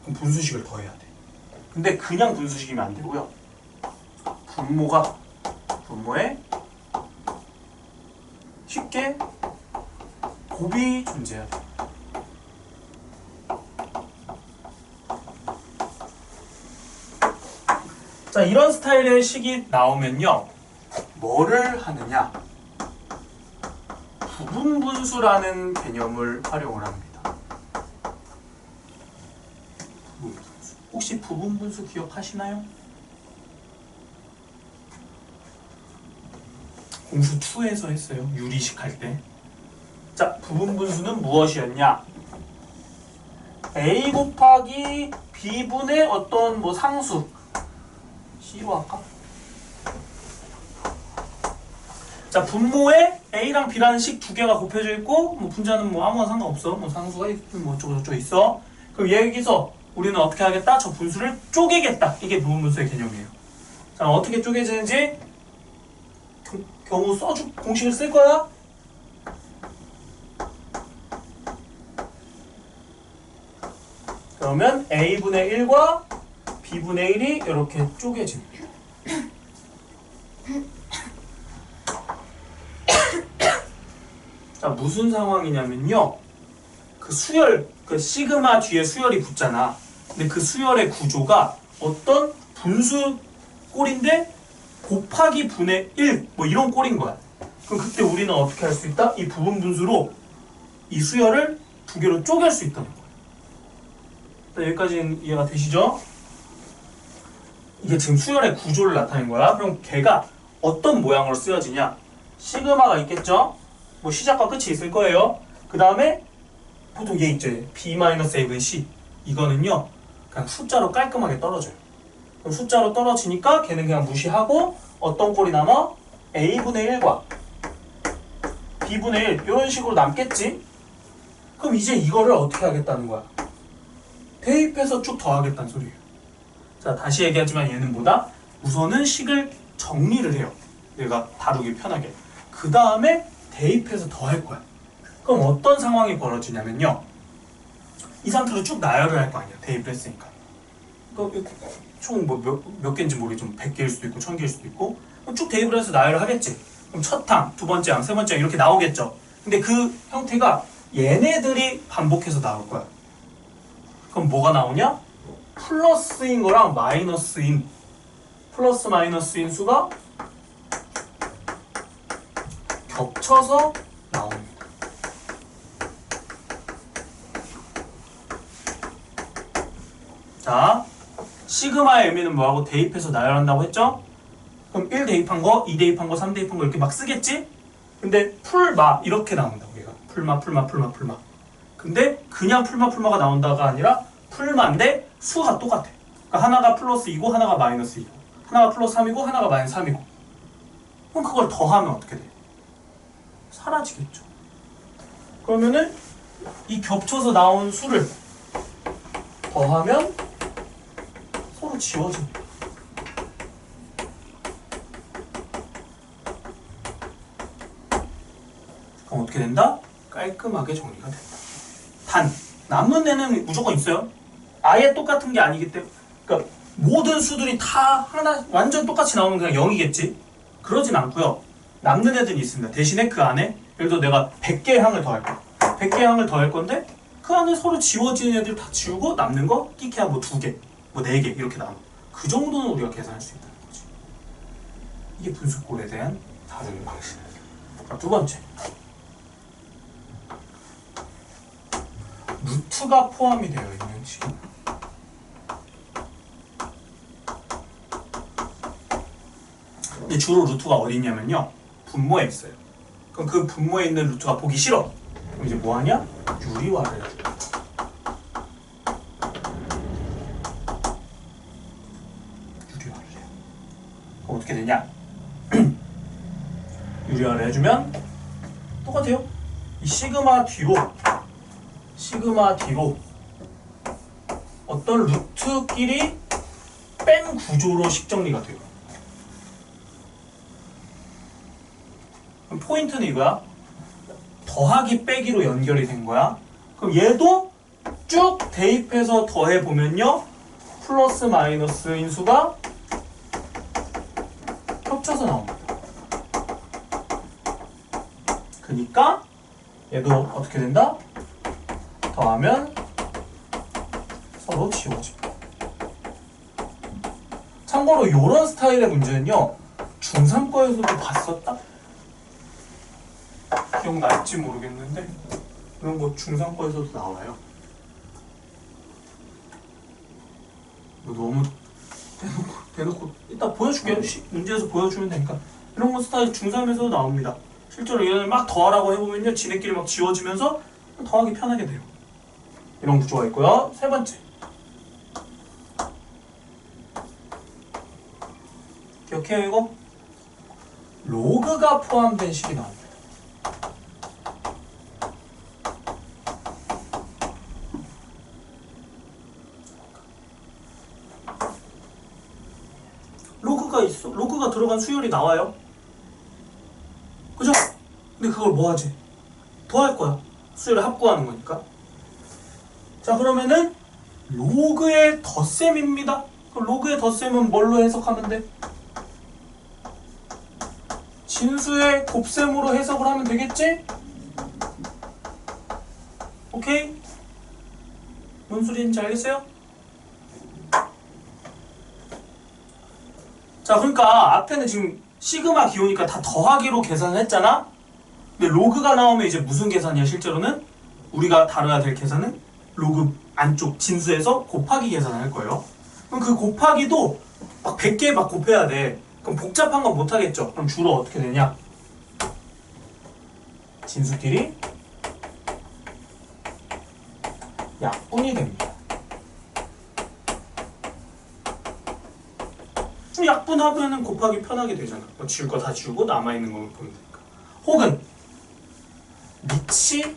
[SPEAKER 1] 그럼 분수식을 더해야 돼. 근데 그냥 분수식이면 안 되고요, 분모에 쉽게 곱이 존재해야 돼. 자, 이런 스타일의 식이 나오면요 뭐를 하느냐, 부분분수라는 개념을 활용을 합니다. 부분분수. 혹시 부분분수 기억하시나요? 공수 2에서 했어요. 유리식 할 때. 자, 부분분수는 무엇이었냐? a 곱하기 b분의 어떤 뭐 상수, C로 할까? 자, 분모에 a랑 b라는 식 두 개가 곱해져 있고, 뭐 분자는 뭐 아무나 상관없어. 뭐 상수가 있고 뭐 어쩌고 저쩌고 있어. 그럼 여기서 우리는 어떻게 하겠다? 저 분수를 쪼개겠다. 이게 부분분수의 개념이에요. 자, 어떻게 쪼개지는지 경우 공식을 쓸 거야. 그러면 a분의 1과 b분의 1이 이렇게 쪼개집니다. 자, 무슨 상황이냐면요, 그 수열, 그 시그마 뒤에 수열이 붙잖아. 근데 그 수열의 구조가 어떤 분수 꼴인데 곱하기 분의 1 뭐 이런 꼴인 거야. 그럼 그때 우리는 어떻게 할 수 있다? 이 부분 분수로 이 수열을 두 개로 쪼갤 수 있다는 거야. 자, 여기까지는 이해가 되시죠? 이게 지금 수열의 구조를 나타낸 거야. 그럼 걔가 어떤 모양으로 쓰여지냐? 시그마가 있겠죠? 뭐 시작과 끝이 있을 거예요. 그 다음에 보통 얘 있죠. b-a분의 c. 이거는요 그냥 숫자로 깔끔하게 떨어져요. 그럼 숫자로 떨어지니까 걔는 그냥 무시하고 어떤 꼴이 남아? a분의 1과 b분의 1 이런 식으로 남겠지? 그럼 이제 이거를 어떻게 하겠다는 거야? 대입해서 쭉 더하겠다는 소리예요. 자, 다시 얘기하지만 얘는 뭐다? 우선은 식을 정리를 해요. 얘가 다루기 편하게. 그 다음에 대입해서 더할 거야. 그럼 어떤 상황이 벌어지냐면요, 이 상태로 쭉 나열을 할 거 아니야. 대입을 했으니까. 총 뭐 몇 개인지 모르겠지만 100개일 수도 있고 1000개일 수도 있고, 그럼 쭉 대입을 해서 나열을 하겠지. 그럼 첫 항, 두 번째 항, 세 번째 항 이렇게 나오겠죠. 근데 그 형태가 얘네들이 반복해서 나올 거야. 그럼 뭐가 나오냐? 플러스인 거랑 마이너스인, 플러스 마이너스인 수가 겹쳐서 나옵니다. 자, 시그마의 의미는 뭐하고 대입해서 나열한다고 했죠? 그럼 1 대입한 거, 2 대입한 거, 3 대입한 거 이렇게 막 쓰겠지? 근데 풀마 이렇게 나온다고 얘가. 풀마. 근데 그냥 풀마가 나온다가 아니라 풀마인데 수가 똑같아. 그러니까 하나가 플러스 2고 하나가 마이너스 2고, 하나가 플러스 3이고 하나가 마이너스 3이고. 그럼 그걸 더하면 어떻게 돼? 사라지겠죠. 그러면은 이 겹쳐서 나온 수를 더하면 서로 지워집니다. 그럼 어떻게 된다? 깔끔하게 정리가 된다. 단, 남는 애는 무조건 있어요. 아예 똑같은 게 아니기 때문에. 그러니까 모든 수들이 다 하나 완전 똑같이 나오면 그냥 0이겠지? 그러진 않고요. 남는 애들이 있습니다. 대신에 그 안에 예를 들어 내가 100개의 항을 더할 거야. 100개의 항을 더할 건데 그 안에 서로 지워지는 애들 다 지우고 남는 거 끼케야 뭐 2개, 뭐 4개 이렇게 나눠. 그 정도는 우리가 계산할 수 있다는 거지. 이게 분수꼴에 대한 다른 방식. 두 번째, 루트가 포함이 되어 있는 식입니다. 근데 주로 루트가 어디 있냐면요, 분모에 있어요. 그럼 그 분모에 있는 루트가 보기 싫어. 그럼 이제 뭐 하냐? 유리화를 해줘. 어떻게 되냐? 유리화를 해주면 똑같아요. 이 시그마 D로 어떤 루트끼리 뺀 구조로 식정리가 돼요. 그럼 포인트는 이거야. 더하기 빼기로 연결이 된 거야. 그럼 얘도 쭉 대입해서 더해보면요. 플러스 마이너스 인수가 합쳐서 나옵니다. 그러니까 얘도 어떻게 된다? 더하면 서로 지워집니다. 참고로 이런 스타일의 문제는요. 중3거에서도 봤었다? 기억날지 모르겠는데 이런 거 중3거에서도 나와요. 뭐 너무 대놓고 이따 보여줄게요. 문제에서 보여주면 되니까. 이런 거 스타일 중3에서도 나옵니다. 실제로 얘를 막 더하라고 해보면요. 지네끼리 막 지워지면서 더하기 편하게 돼요. 이런 구조가 있고요. 세 번째. 기억해요 이거? 로그가 포함된 식이 나옵니다. 로그가 들어간 수열이 나와요. 그죠? 근데 그걸 뭐 하지? 더할 거야. 수열을 합구하는 거니까. 자, 그러면은 로그의 덧셈입니다. 그럼 로그의 덧셈은 뭘로 해석하면 돼? 진수의 곱셈으로 해석을 하면 되겠지? 오케이? 뭔 소리인지 알겠어요? 자, 그러니까 앞에는 지금 시그마 기호니까 다 더하기로 계산을 했잖아? 근데 로그가 나오면 이제 무슨 계산이야, 실제로는? 우리가 다뤄야 될 계산은 로그 안쪽 진수에서 곱하기 계산을 할 거예요. 그럼 그 곱하기도 막 100개 막 곱해야 돼. 그럼 복잡한 건 못하겠죠? 그럼 주로 어떻게 되냐? 진수끼리 약분이 됩니다. 약분하면은 곱하기 편하게 되잖아. 뭐 지울 거 다 지우고 남아있는 것만 보면 되니까. 혹은 밑이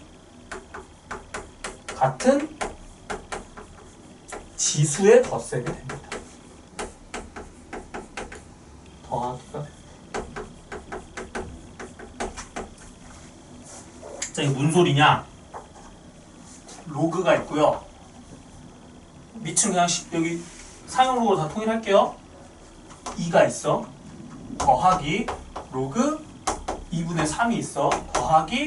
[SPEAKER 1] 같은 지수의 덧셈이 됩니다. 더하기가. 자, 이게 무슨 소리냐? 로그가 있고요. 밑은 그냥 여기 상용로로 다 통일할게요. 2가 있어. 더하기 로그 2분의 3이 있어. 더하기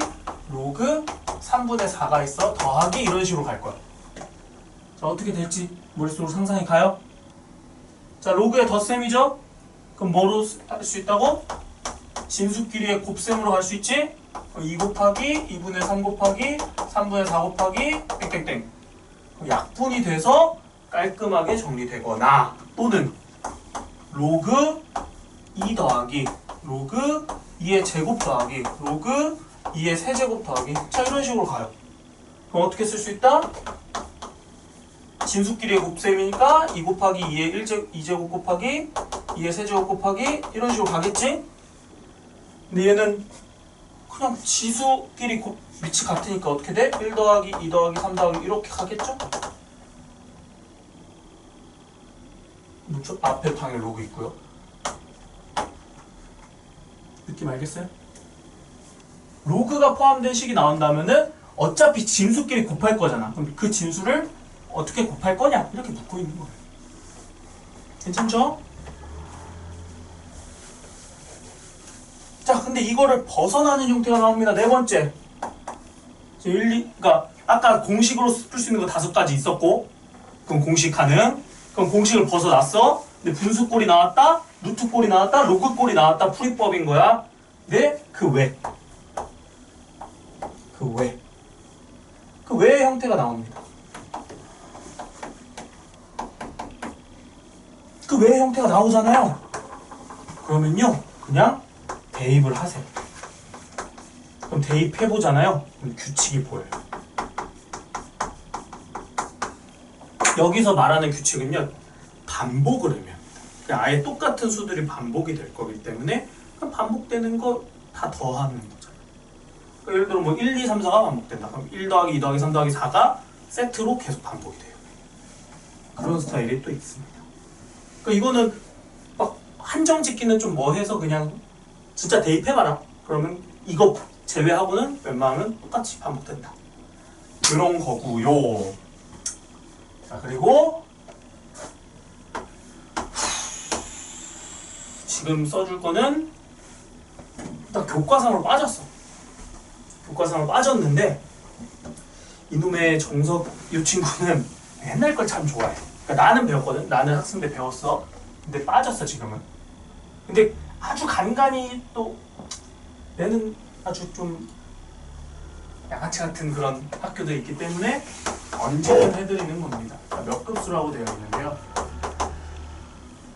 [SPEAKER 1] 로그 3분의 4가 있어. 더하기 이런 식으로 갈 거야. 자, 어떻게 될지 머릿속으로 상상이 가요? 자, 로그의 덧셈이죠? 그럼 뭐로 할 수 있다고? 진수끼리의 곱셈으로 갈 수 있지? 2 곱하기 2분의 3 곱하기 3분의 4 곱하기 땡땡땡. 약분이 돼서 깔끔하게 정리되거나 또는 로그 2 더하기 로그 2의 제곱 더하기 로그 2의 세제곱 더하기. 자, 이런 식으로 가요. 그럼 어떻게 쓸 수 있다? 진수끼리의 곱셈이니까 2 곱하기 2의 2제곱 곱하기 2의 세제곱 곱하기 이런 식으로 가겠지? 근데 얘는 그냥 지수끼리 밑이 같으니까 어떻게 돼? 1 더하기 2 더하기 3 더하기 이렇게 가겠죠? 앞에 당연히 로그 있고요. 느낌 알겠어요? 로그가 포함된 식이 나온다면은 어차피 진수끼리 곱할 거잖아. 그럼 그 진수를 어떻게 곱할 거냐? 이렇게 묻고 있는 거예요. 괜찮죠? 자, 근데 이거를 벗어나는 형태가 나옵니다. 네 번째. 그러니까 아까 공식으로 풀 수 있는 거 5가지 있었고, 그럼 공식 가능. 그럼 공식을 벗어났어. 근데 분수꼴이 나왔다, 루트꼴이 나왔다, 로그꼴이 나왔다. 풀이법인 거야. 근데 그 외의 형태가 나옵니다. 그 외의 형태가 나오잖아요. 그러면요, 그냥 대입을 하세요. 그럼 대입해보잖아요. 그럼 규칙이 보여요. 여기서 말하는 규칙은요, 반복을 의미합니다. 그냥 아예 똑같은 수들이 반복이 될 거기 때문에 그냥 반복되는 거 다 더하는 거잖아요. 그러니까 예를 들어 뭐 1, 2, 3, 4가 반복된다. 그럼 1 더하기 2 더하기 3 더하기 4가 세트로 계속 반복이 돼요. 그런 스타일이 또 있습니다. 그러니까 이거는 막 한정 짓기는 좀 뭐해서 그냥 진짜 대입해봐라. 그러면 이거 제외하고는 웬만하면 똑같이 반복된다. 그런 거고요. 자, 그리고 지금 써줄 거는 딱 교과상으로 빠졌어. 교과상으로 빠졌는데 이놈의 정석 이 친구는 옛날 걸 참 좋아해. 그러니까 나는 배웠거든. 나는 학생 때 배웠어. 근데 빠졌어 지금은. 근데 아주 간간히 또 얘는 아주 좀 양아치 같은 그런 학교들이 있기 때문에 언제든 해드리는 겁니다. 몇 급수라고 되어 있는데요.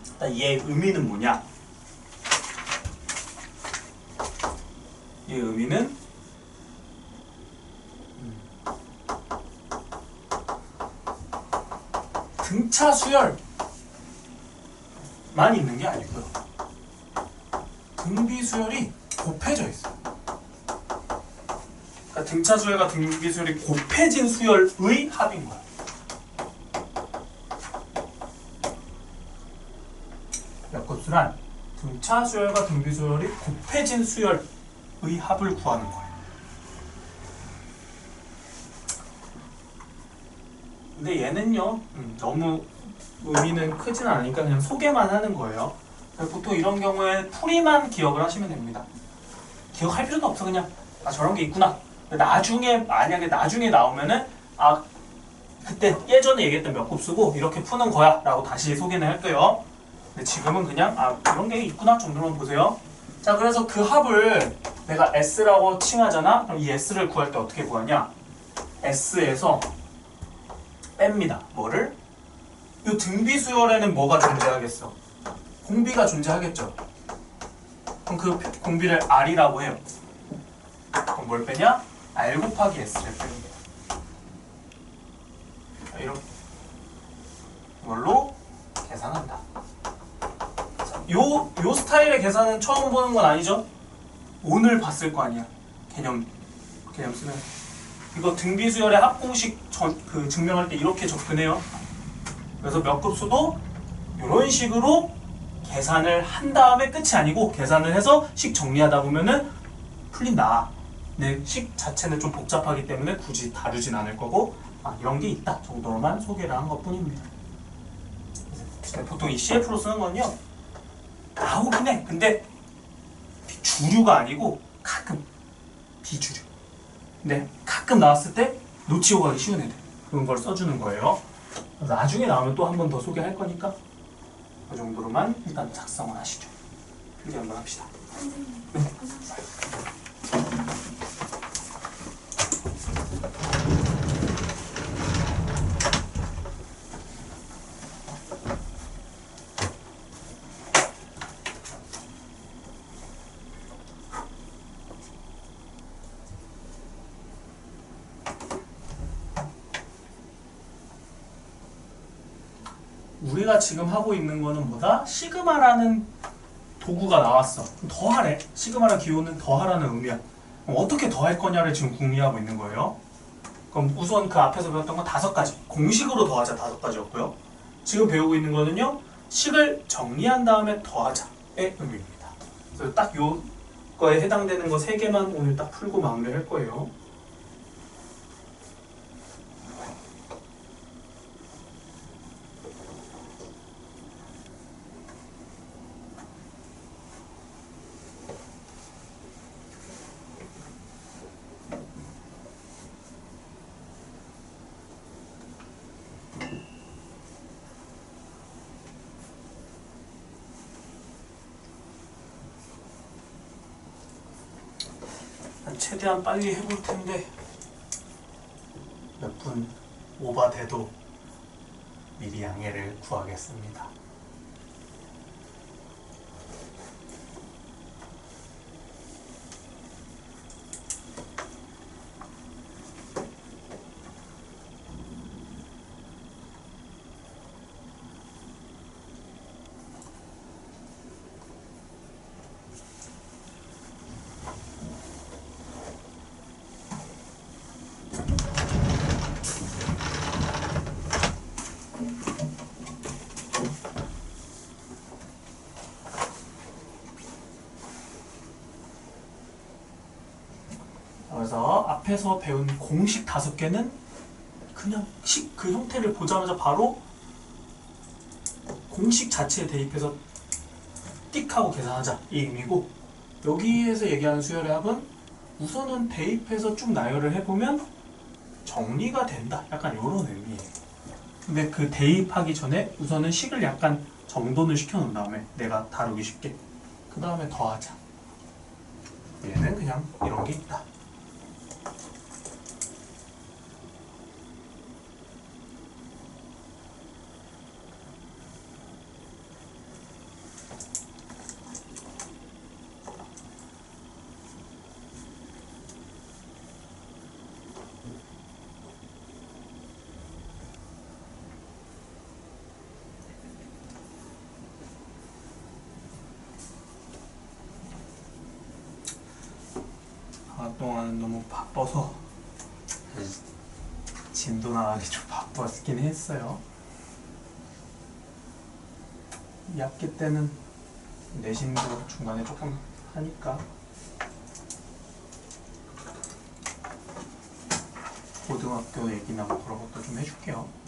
[SPEAKER 1] 일단 얘의 의미는 뭐냐? 얘의 의미는 등차 수열만 있는 게 아니고요. 등비 수열이 곱해져 있어요. 그러니까 등차 수열과 등비 수열이 곱해진 수열의 합인 거야. 몇 급수란 등차 수열과 등비 수열이 곱해진 수열의 합을 구하는 거예요. 근데 얘는요 너무 의미는 크진 않으니까 그냥 소개만 하는 거예요. 보통 이런 경우에 풀이만 기억을 하시면 됩니다. 기억할 필요는 없어. 그냥 아 저런 게 있구나. 나중에 만약에 나중에 나오면은 아 그때 예전에 얘기했던 몇 곱수고 이렇게 푸는 거야 라고 다시 소개는 할게요. 근데 지금은 그냥 아 이런 게 있구나 정도만 보세요. 자, 그래서 그 합을 내가 S라고 칭하잖아. 그럼 이 S를 구할 때 어떻게 구하냐? S에서 뺍니다. 뭐를? 이 등비 수열에는 뭐가 존재하겠어? 공비가 존재하겠죠. 그럼 그 공비를 R이라고 해요. 그럼 뭘 빼냐? R 곱하기 S를 뺍니다. 이렇게 이걸로 계산한다. 요 스타일의 계산은 처음 보는 건 아니죠? 오늘 봤을 거 아니야. 개념 쓰면 이거 등비수열의 합공식 그 증명할 때 이렇게 접근해요. 그래서 몇 급수도 이런 식으로 계산을 한 다음에 끝이 아니고 계산을 해서 식 정리하다 보면은 풀린다. 근데 식 자체는 좀 복잡하기 때문에 굳이 다루진 않을 거고 이런 게 있다 정도로만 소개를 한 것뿐입니다. 보통 이 CF로 쓰는 건요 나오긴 해. 근데 주류가 아니고 가끔 비주류. 근데 가끔 나왔을 때 놓치고 가기 쉬운 애들 그런 걸 써주는 거예요. 나중에 나오면 또 한 번 더 소개할 거니까 그 정도로만 일단 작성을 하시죠. 필기 한번 합시다. 네. 우리가 지금 하고 있는 거는 뭐다? 시그마라는 도구가 나왔어. 더하래. 시그마라는 기호는 더하라는 의미야. 그럼 어떻게 더할 거냐를 지금 궁리하고 있는 거예요. 그럼 우선 그 앞에서 배웠던 건 5가지. 공식으로 더하자 5가지였고요. 지금 배우고 있는 거는요. 식을 정리한 다음에 더하자의 의미입니다. 그래서 딱 요거에 해당되는 거 3개만 오늘 딱 풀고 마무리할 거예요. 최대한 빨리 해볼 텐데 몇 분 오버돼도 미리 양해를 구하겠습니다. 그래서 앞에서 배운 공식 5개는 그냥 그 형태를 보자마자 바로 공식 자체에 대입해서 띡 하고 계산하자 이 의미고, 여기에서 얘기하는 수열의 합은 우선은 대입해서 쭉 나열을 해보면 정리가 된다, 약간 이런 의미예요. 근데 그 대입하기 전에 우선은 식을 약간 정돈을 시켜놓은 다음에 내가 다루기 쉽게 그 다음에 더하자. 얘는 그냥 이런 게 있다. 동안 너무 바빠서 진도 나가기 좀 바빴긴 했어요. 2학기 때는 내신도 중간에 조금 하니까 고등학교 얘기나 뭐 그런 것도 좀 해줄게요.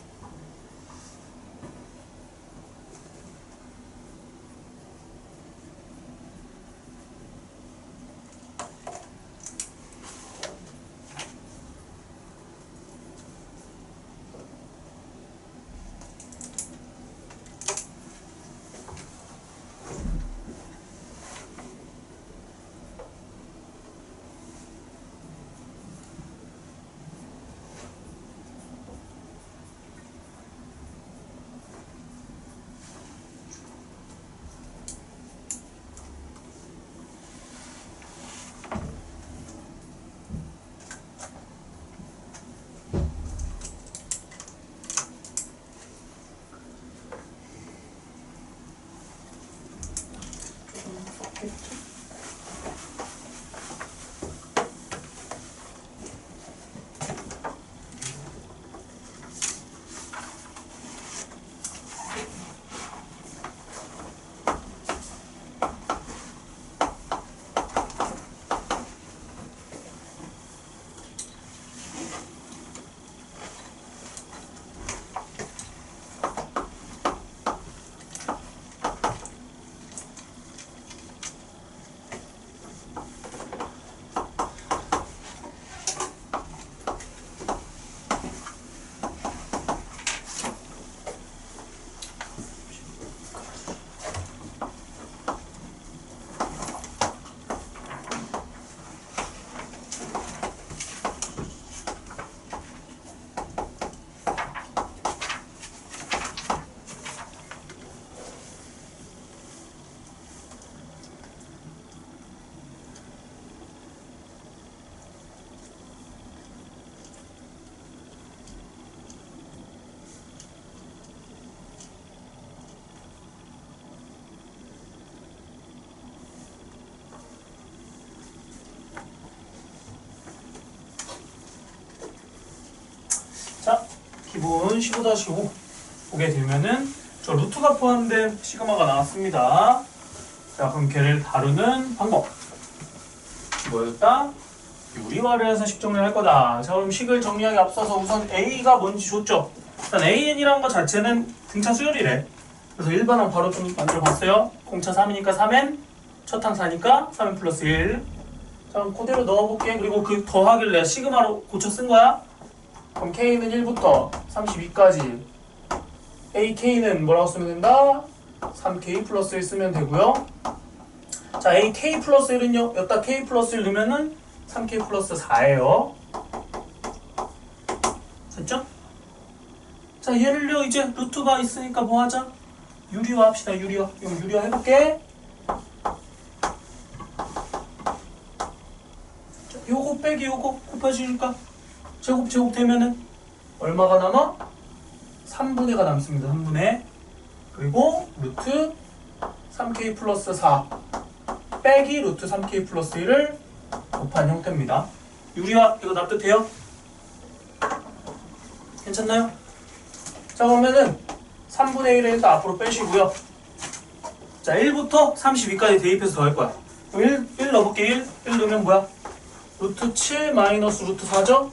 [SPEAKER 1] 자, 기본 15-5 보게 되면은 저 루트가 포함된 시그마가 나왔습니다. 자, 그럼 걔를 다루는 방법 뭐였다? 유리화를 해서 식 정리를 할 거다. 자, 그럼 식을 정리하기 앞서서 우선 A가 뭔지 줬죠? 일단 AN이란 거 자체는 등차 수열이래. 그래서 일반항 바로 좀 만들어 봤어요. 공차 3이니까 3n, 첫 항 4니까 3n 플러스 1. 자, 그럼 그대로 넣어볼게. 그리고 그 더하기를 내가 시그마로 고쳐 쓴 거야. 그럼 K는 1부터 32까지. AK는 뭐라고 쓰면 된다? 3K 플러스 1 쓰면 되고요. 자, AK 플러스 1은요, 여기다 K 플러스 1 넣으면은 3K 플러스 4예요. 됐죠? 자, 얘를요, 이제 루트가 있으니까 뭐 하자? 유리화 합시다, 유리화. 이거 유리화 해볼게. 자, 요거 빼기 요거 곱해주니까 제곱 되면은 얼마가 남아? 3분의가 남습니다. 3분의. 그리고 루트 3K 플러스 4 빼기 루트 3K 플러스 1을 곱한 형태입니다. 유리화 이거 납득돼요? 괜찮나요? 자, 그러면은 3분의 1을 일단 앞으로 빼시고요. 자, 1부터 32까지 대입해서 더할 거야. 그럼 1 넣어볼게. 1 넣으면 뭐야? 루트 7 마이너스 루트 4죠?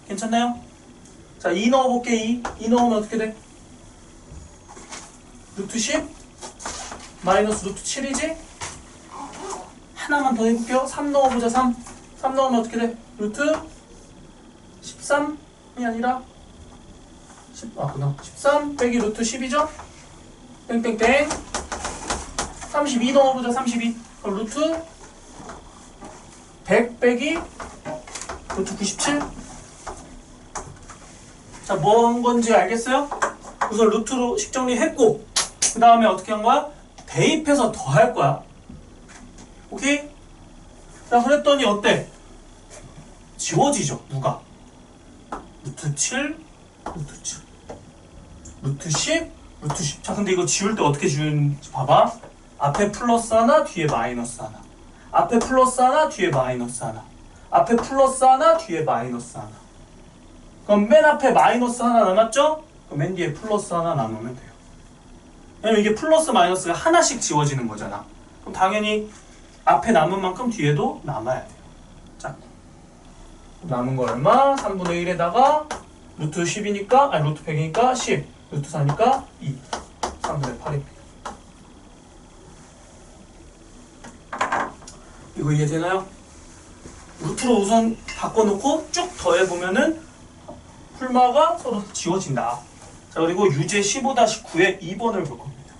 [SPEAKER 1] 괜찮나요? 자, 2 넣어볼게. 2 넣으면 어떻게 돼? 루트 10 마이너스 루트 7이지? 하나만 더 해볼게요. 3 넣어보자. 3 넣으면 어떻게 돼? 루트 13이 아니라 13 빼기 루트 10이죠? 땡땡땡 32 넣어보자. 32 그럼 루트 100 빼기 루트 97. 자, 뭐 한 건지 알겠어요? 우선 루트로 식 정리했고, 그 다음에 어떻게 한 거야? 대입해서 더 할 거야. 오케이? 자, 그랬더니 어때? 지워지죠, 누가? 루트 7, 루트 7, 루트 10, 루트 10. 자, 근데 이거 지울 때 어떻게 지우는지 봐봐. 앞에 플러스 하나, 뒤에 마이너스 하나. 앞에 플러스 하나, 뒤에 마이너스 하나. 앞에 플러스 하나, 뒤에 마이너스 하나. 그럼 맨 앞에 마이너스 하나 남았죠? 그럼 맨 뒤에 플러스 하나 남으면 돼요. 왜냐면 이게 플러스 마이너스가 하나씩 지워지는 거잖아. 그럼 당연히 앞에 남은 만큼 뒤에도 남아야 돼요. 자, 남은 거 얼마? 3분의 1에다가 루트 10이니까, 아니 루트 100이니까 10, 루트 4니까 2, 3분의 8입니다. 이거 이해되나요? 루트로 우선 바꿔놓고 쭉 더해보면은 풀마가 서로 지워진다. 자, 그리고 유제 15-9의 2번을 볼 겁니다.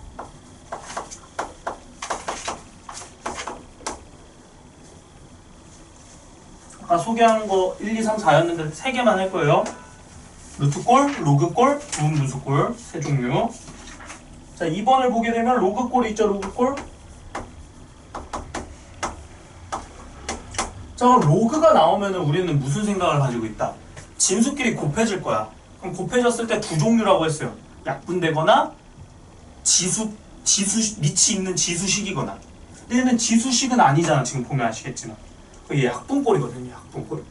[SPEAKER 1] 아까 소개한 거 1, 2, 3, 4였는데 3개만 할 거예요. 루트골, 로그골, 부분분수골 세 종류. 자, 2번을 보게 되면 로그골이 있죠, 로그골. 자, 그럼 로그가 나오면 우리는 무슨 생각을 가지고 있다? 진수끼리 곱해질 거야. 그럼 곱해졌을 때 두 종류라고 했어요. 약분되거나 밑이 있는 지수식이거나. 근데 얘는 지수식은 아니잖아. 지금 보면 아시겠지만. 이게 약분꼴이거든요. 약분꼴.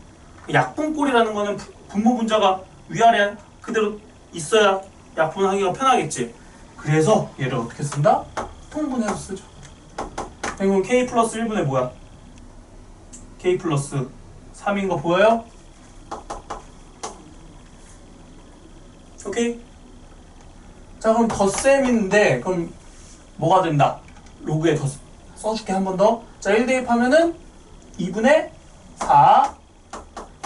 [SPEAKER 1] 약분꼴이라는 거는 분모 분자가 위아래 그대로 있어야 약분하기가 편하겠지. 그래서 얘를 어떻게 쓴다? 통분해서 쓰죠. 그럼 K 플러스 1분의 뭐야? K 플러스 3인 거 보여요? 오케이? 자, 그럼 덧셈인데 그럼 뭐가 된다? 로그에 더 써줄게. 한 번 더. 자, 1 대입하면은 2분의 4,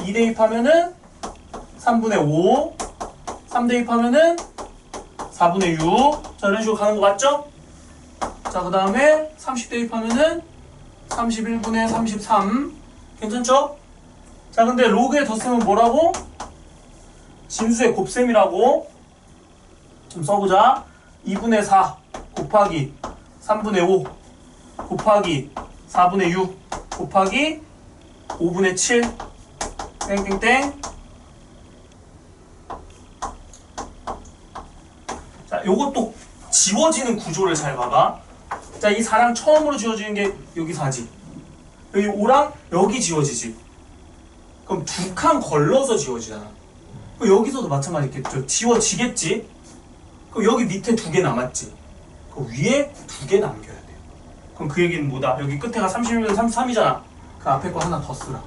[SPEAKER 1] 2 대입하면은 3분의 5, 3 대입하면은 4분의 6. 자, 이런 식으로 가는 거 맞죠? 자, 그 다음에 30 대입하면은 31분의 33. 괜찮죠? 자, 근데 로그의 덧셈은 뭐라고? 진수의 곱셈이라고. 좀 써보자. 2분의 4 곱하기 3분의 5 곱하기 4분의 6 곱하기 5분의 7 땡땡땡. 자, 요것도 지워지는 구조를 잘 봐봐. 자, 이 4랑 처음으로 지워지는 게 여기 4지. 여기 5랑 여기 지워지지. 그럼 두 칸 걸러서 지워지잖아. 그럼 여기서도 마찬가지겠죠. 지워지겠지. 그럼 여기 밑에 2개 남았지. 그 위에 2개 남겨야 돼요. 그럼 그 얘기는 뭐다? 여기 끝에가 31분 33이잖아. 그 앞에 거 하나 더 쓰라.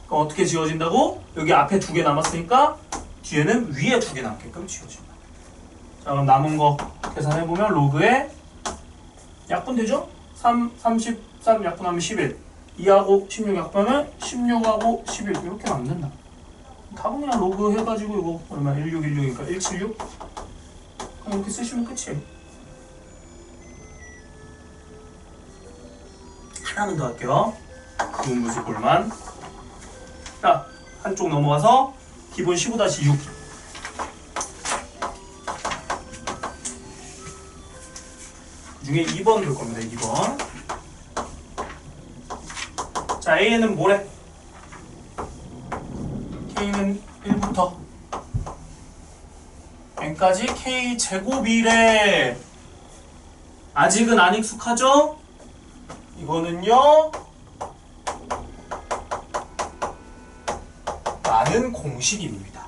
[SPEAKER 1] 그럼 어떻게 지워진다고? 여기 앞에 2개 남았으니까 뒤에는 위에 2개 남게끔 지워진다. 자, 그럼 남은 거 계산해보면 로그에 약분되죠? 33 약분하면 11. 2하고 16 약분하면 16하고 11 이렇게 남는다. 답은 그냥 로그 해가지고 이거 얼마? 1616이니까 176? 그럼 이렇게 쓰시면 끝이에요. 하나만 더 할게요. 부분분수골만. 자, 한쪽 넘어가서 기본 15-6. 그 중에 2번 볼 겁니다. 2번. 자, A에는 뭐래? K는 1부터 N까지 K 제곱이래. 아직은 안 익숙하죠? 이거는요, 라는 공식입니다.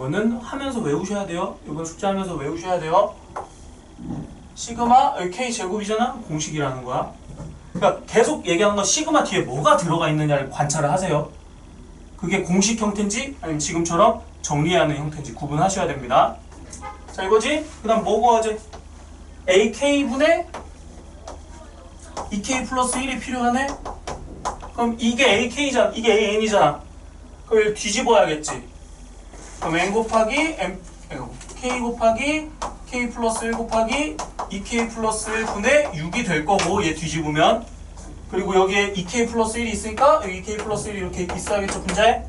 [SPEAKER 1] 이거는 하면서 외우셔야 돼요. 이번 숙제하면서 외우셔야 돼요. 시그마 여기 K 제곱이잖아. 공식이라는 거야. 그러니까 계속 얘기하는 건 시그마 뒤에 뭐가 들어가 있느냐를 관찰을 하세요. 그게 공식 형태인지 아니면 지금처럼 정리하는 형태인지 구분하셔야 됩니다. 자 이거지? 그 다음 뭐 구하지? AK분의 2K 플러스 1이 필요하네? 그럼 이게 AK잖아. 이게 AN이잖아. 그럼 이걸 뒤집어야겠지. 그럼 N 곱하기 M, K 곱하기 K 플러스 1 곱하기 2K 플러스 1분의 6이 될 거고 얘 뒤집으면 그리고 여기에 2K 플러스 1이 있으니까 여기 2K 플러스 1이 이렇게 있어야겠죠 분자에?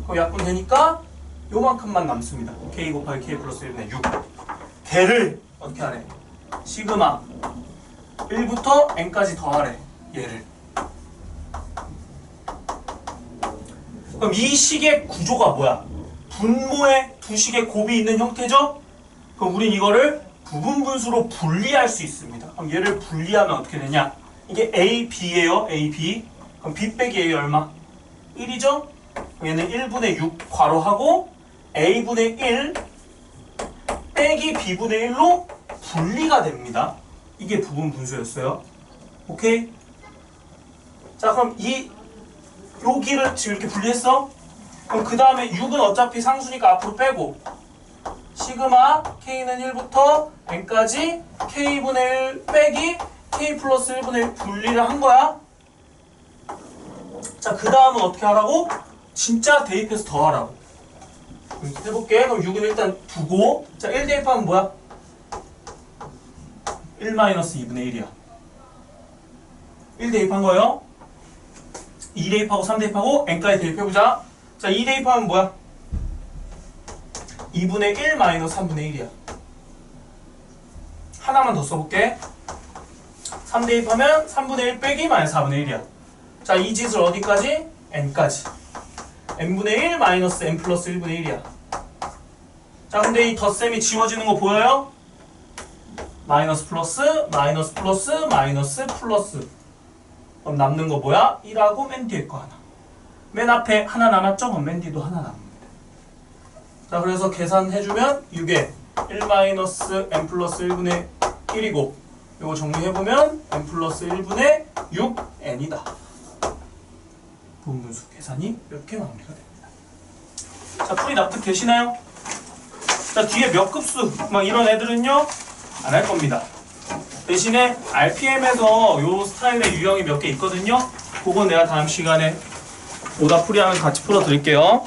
[SPEAKER 1] 그럼 약분 되니까 요만큼만 남습니다. K 곱하기 K 플러스 1분의 6 걔를 어떻게 하래? 시그마 1부터 N까지 더하래 얘를. 그럼 이 식의 구조가 뭐야? 분모에 두 식의 곱이 있는 형태죠? 그럼 우린 이거를 부분 분수로 분리할 수 있습니다. 그럼 얘를 분리하면 어떻게 되냐? 이게 A, B예요. A, B. 그럼 B 빼기 A가 얼마? 1이죠? 얘는 1분의 6 괄호하고 A분의 1 빼기 B분의 1로 분리가 됩니다. 이게 부분 분수였어요. 오케이? 자 그럼 여기를 지금 이렇게 분리했어? 그럼 그 다음에 6은 어차피 상수니까 앞으로 빼고 시그마 K는 1부터 N까지 K분의 1 빼기 K 플러스 1분의 1 분리를 한 거야. 자 그 다음은 어떻게 하라고? 진짜 대입해서 더하라고. 해볼게. 그럼 6은 일단 두고 자 1 대입하면 뭐야? 1 마이너스 2분의 1이야. 1 대입한 거예요. 2 대입하고 3 대입하고 N까지 대입해보자. 자 2 대입하면 뭐야? 2분의 1 마이너스 3분의 1이야. 하나만 더 써볼게. 3 대입하면 3분의 1 빼기 마이너스 4분의 1이야. 자 이 짓을 어디까지? N까지. N분의 1 마이너스 N 플러스 1분의 1이야. 자 근데 이 덧셈이 지워지는 거 보여요? 마이너스 플러스 마이너스 플러스 마이너스 플러스. 그럼 남는 거 뭐야? 1하고 맨 뒤에 거 하나. 맨 앞에 하나 남았죠? 그럼 맨 뒤도 하나 남습니다. 자 그래서 계산해주면 6에 1 마이너스 n 플러스 1분의 1이고 이거 정리해보면 n 플러스 1분의 6n이다. 부분분수 계산이 이렇게 마무리가 됩니다. 자 풀이 납득되시나요? 자 뒤에 몇 급수 막 이런 애들은요 안 할 겁니다. 대신에 RPM에서 요 스타일의 유형이 몇 개 있거든요. 그건 내가 다음 시간에 오답 풀이하면 같이 풀어드릴게요.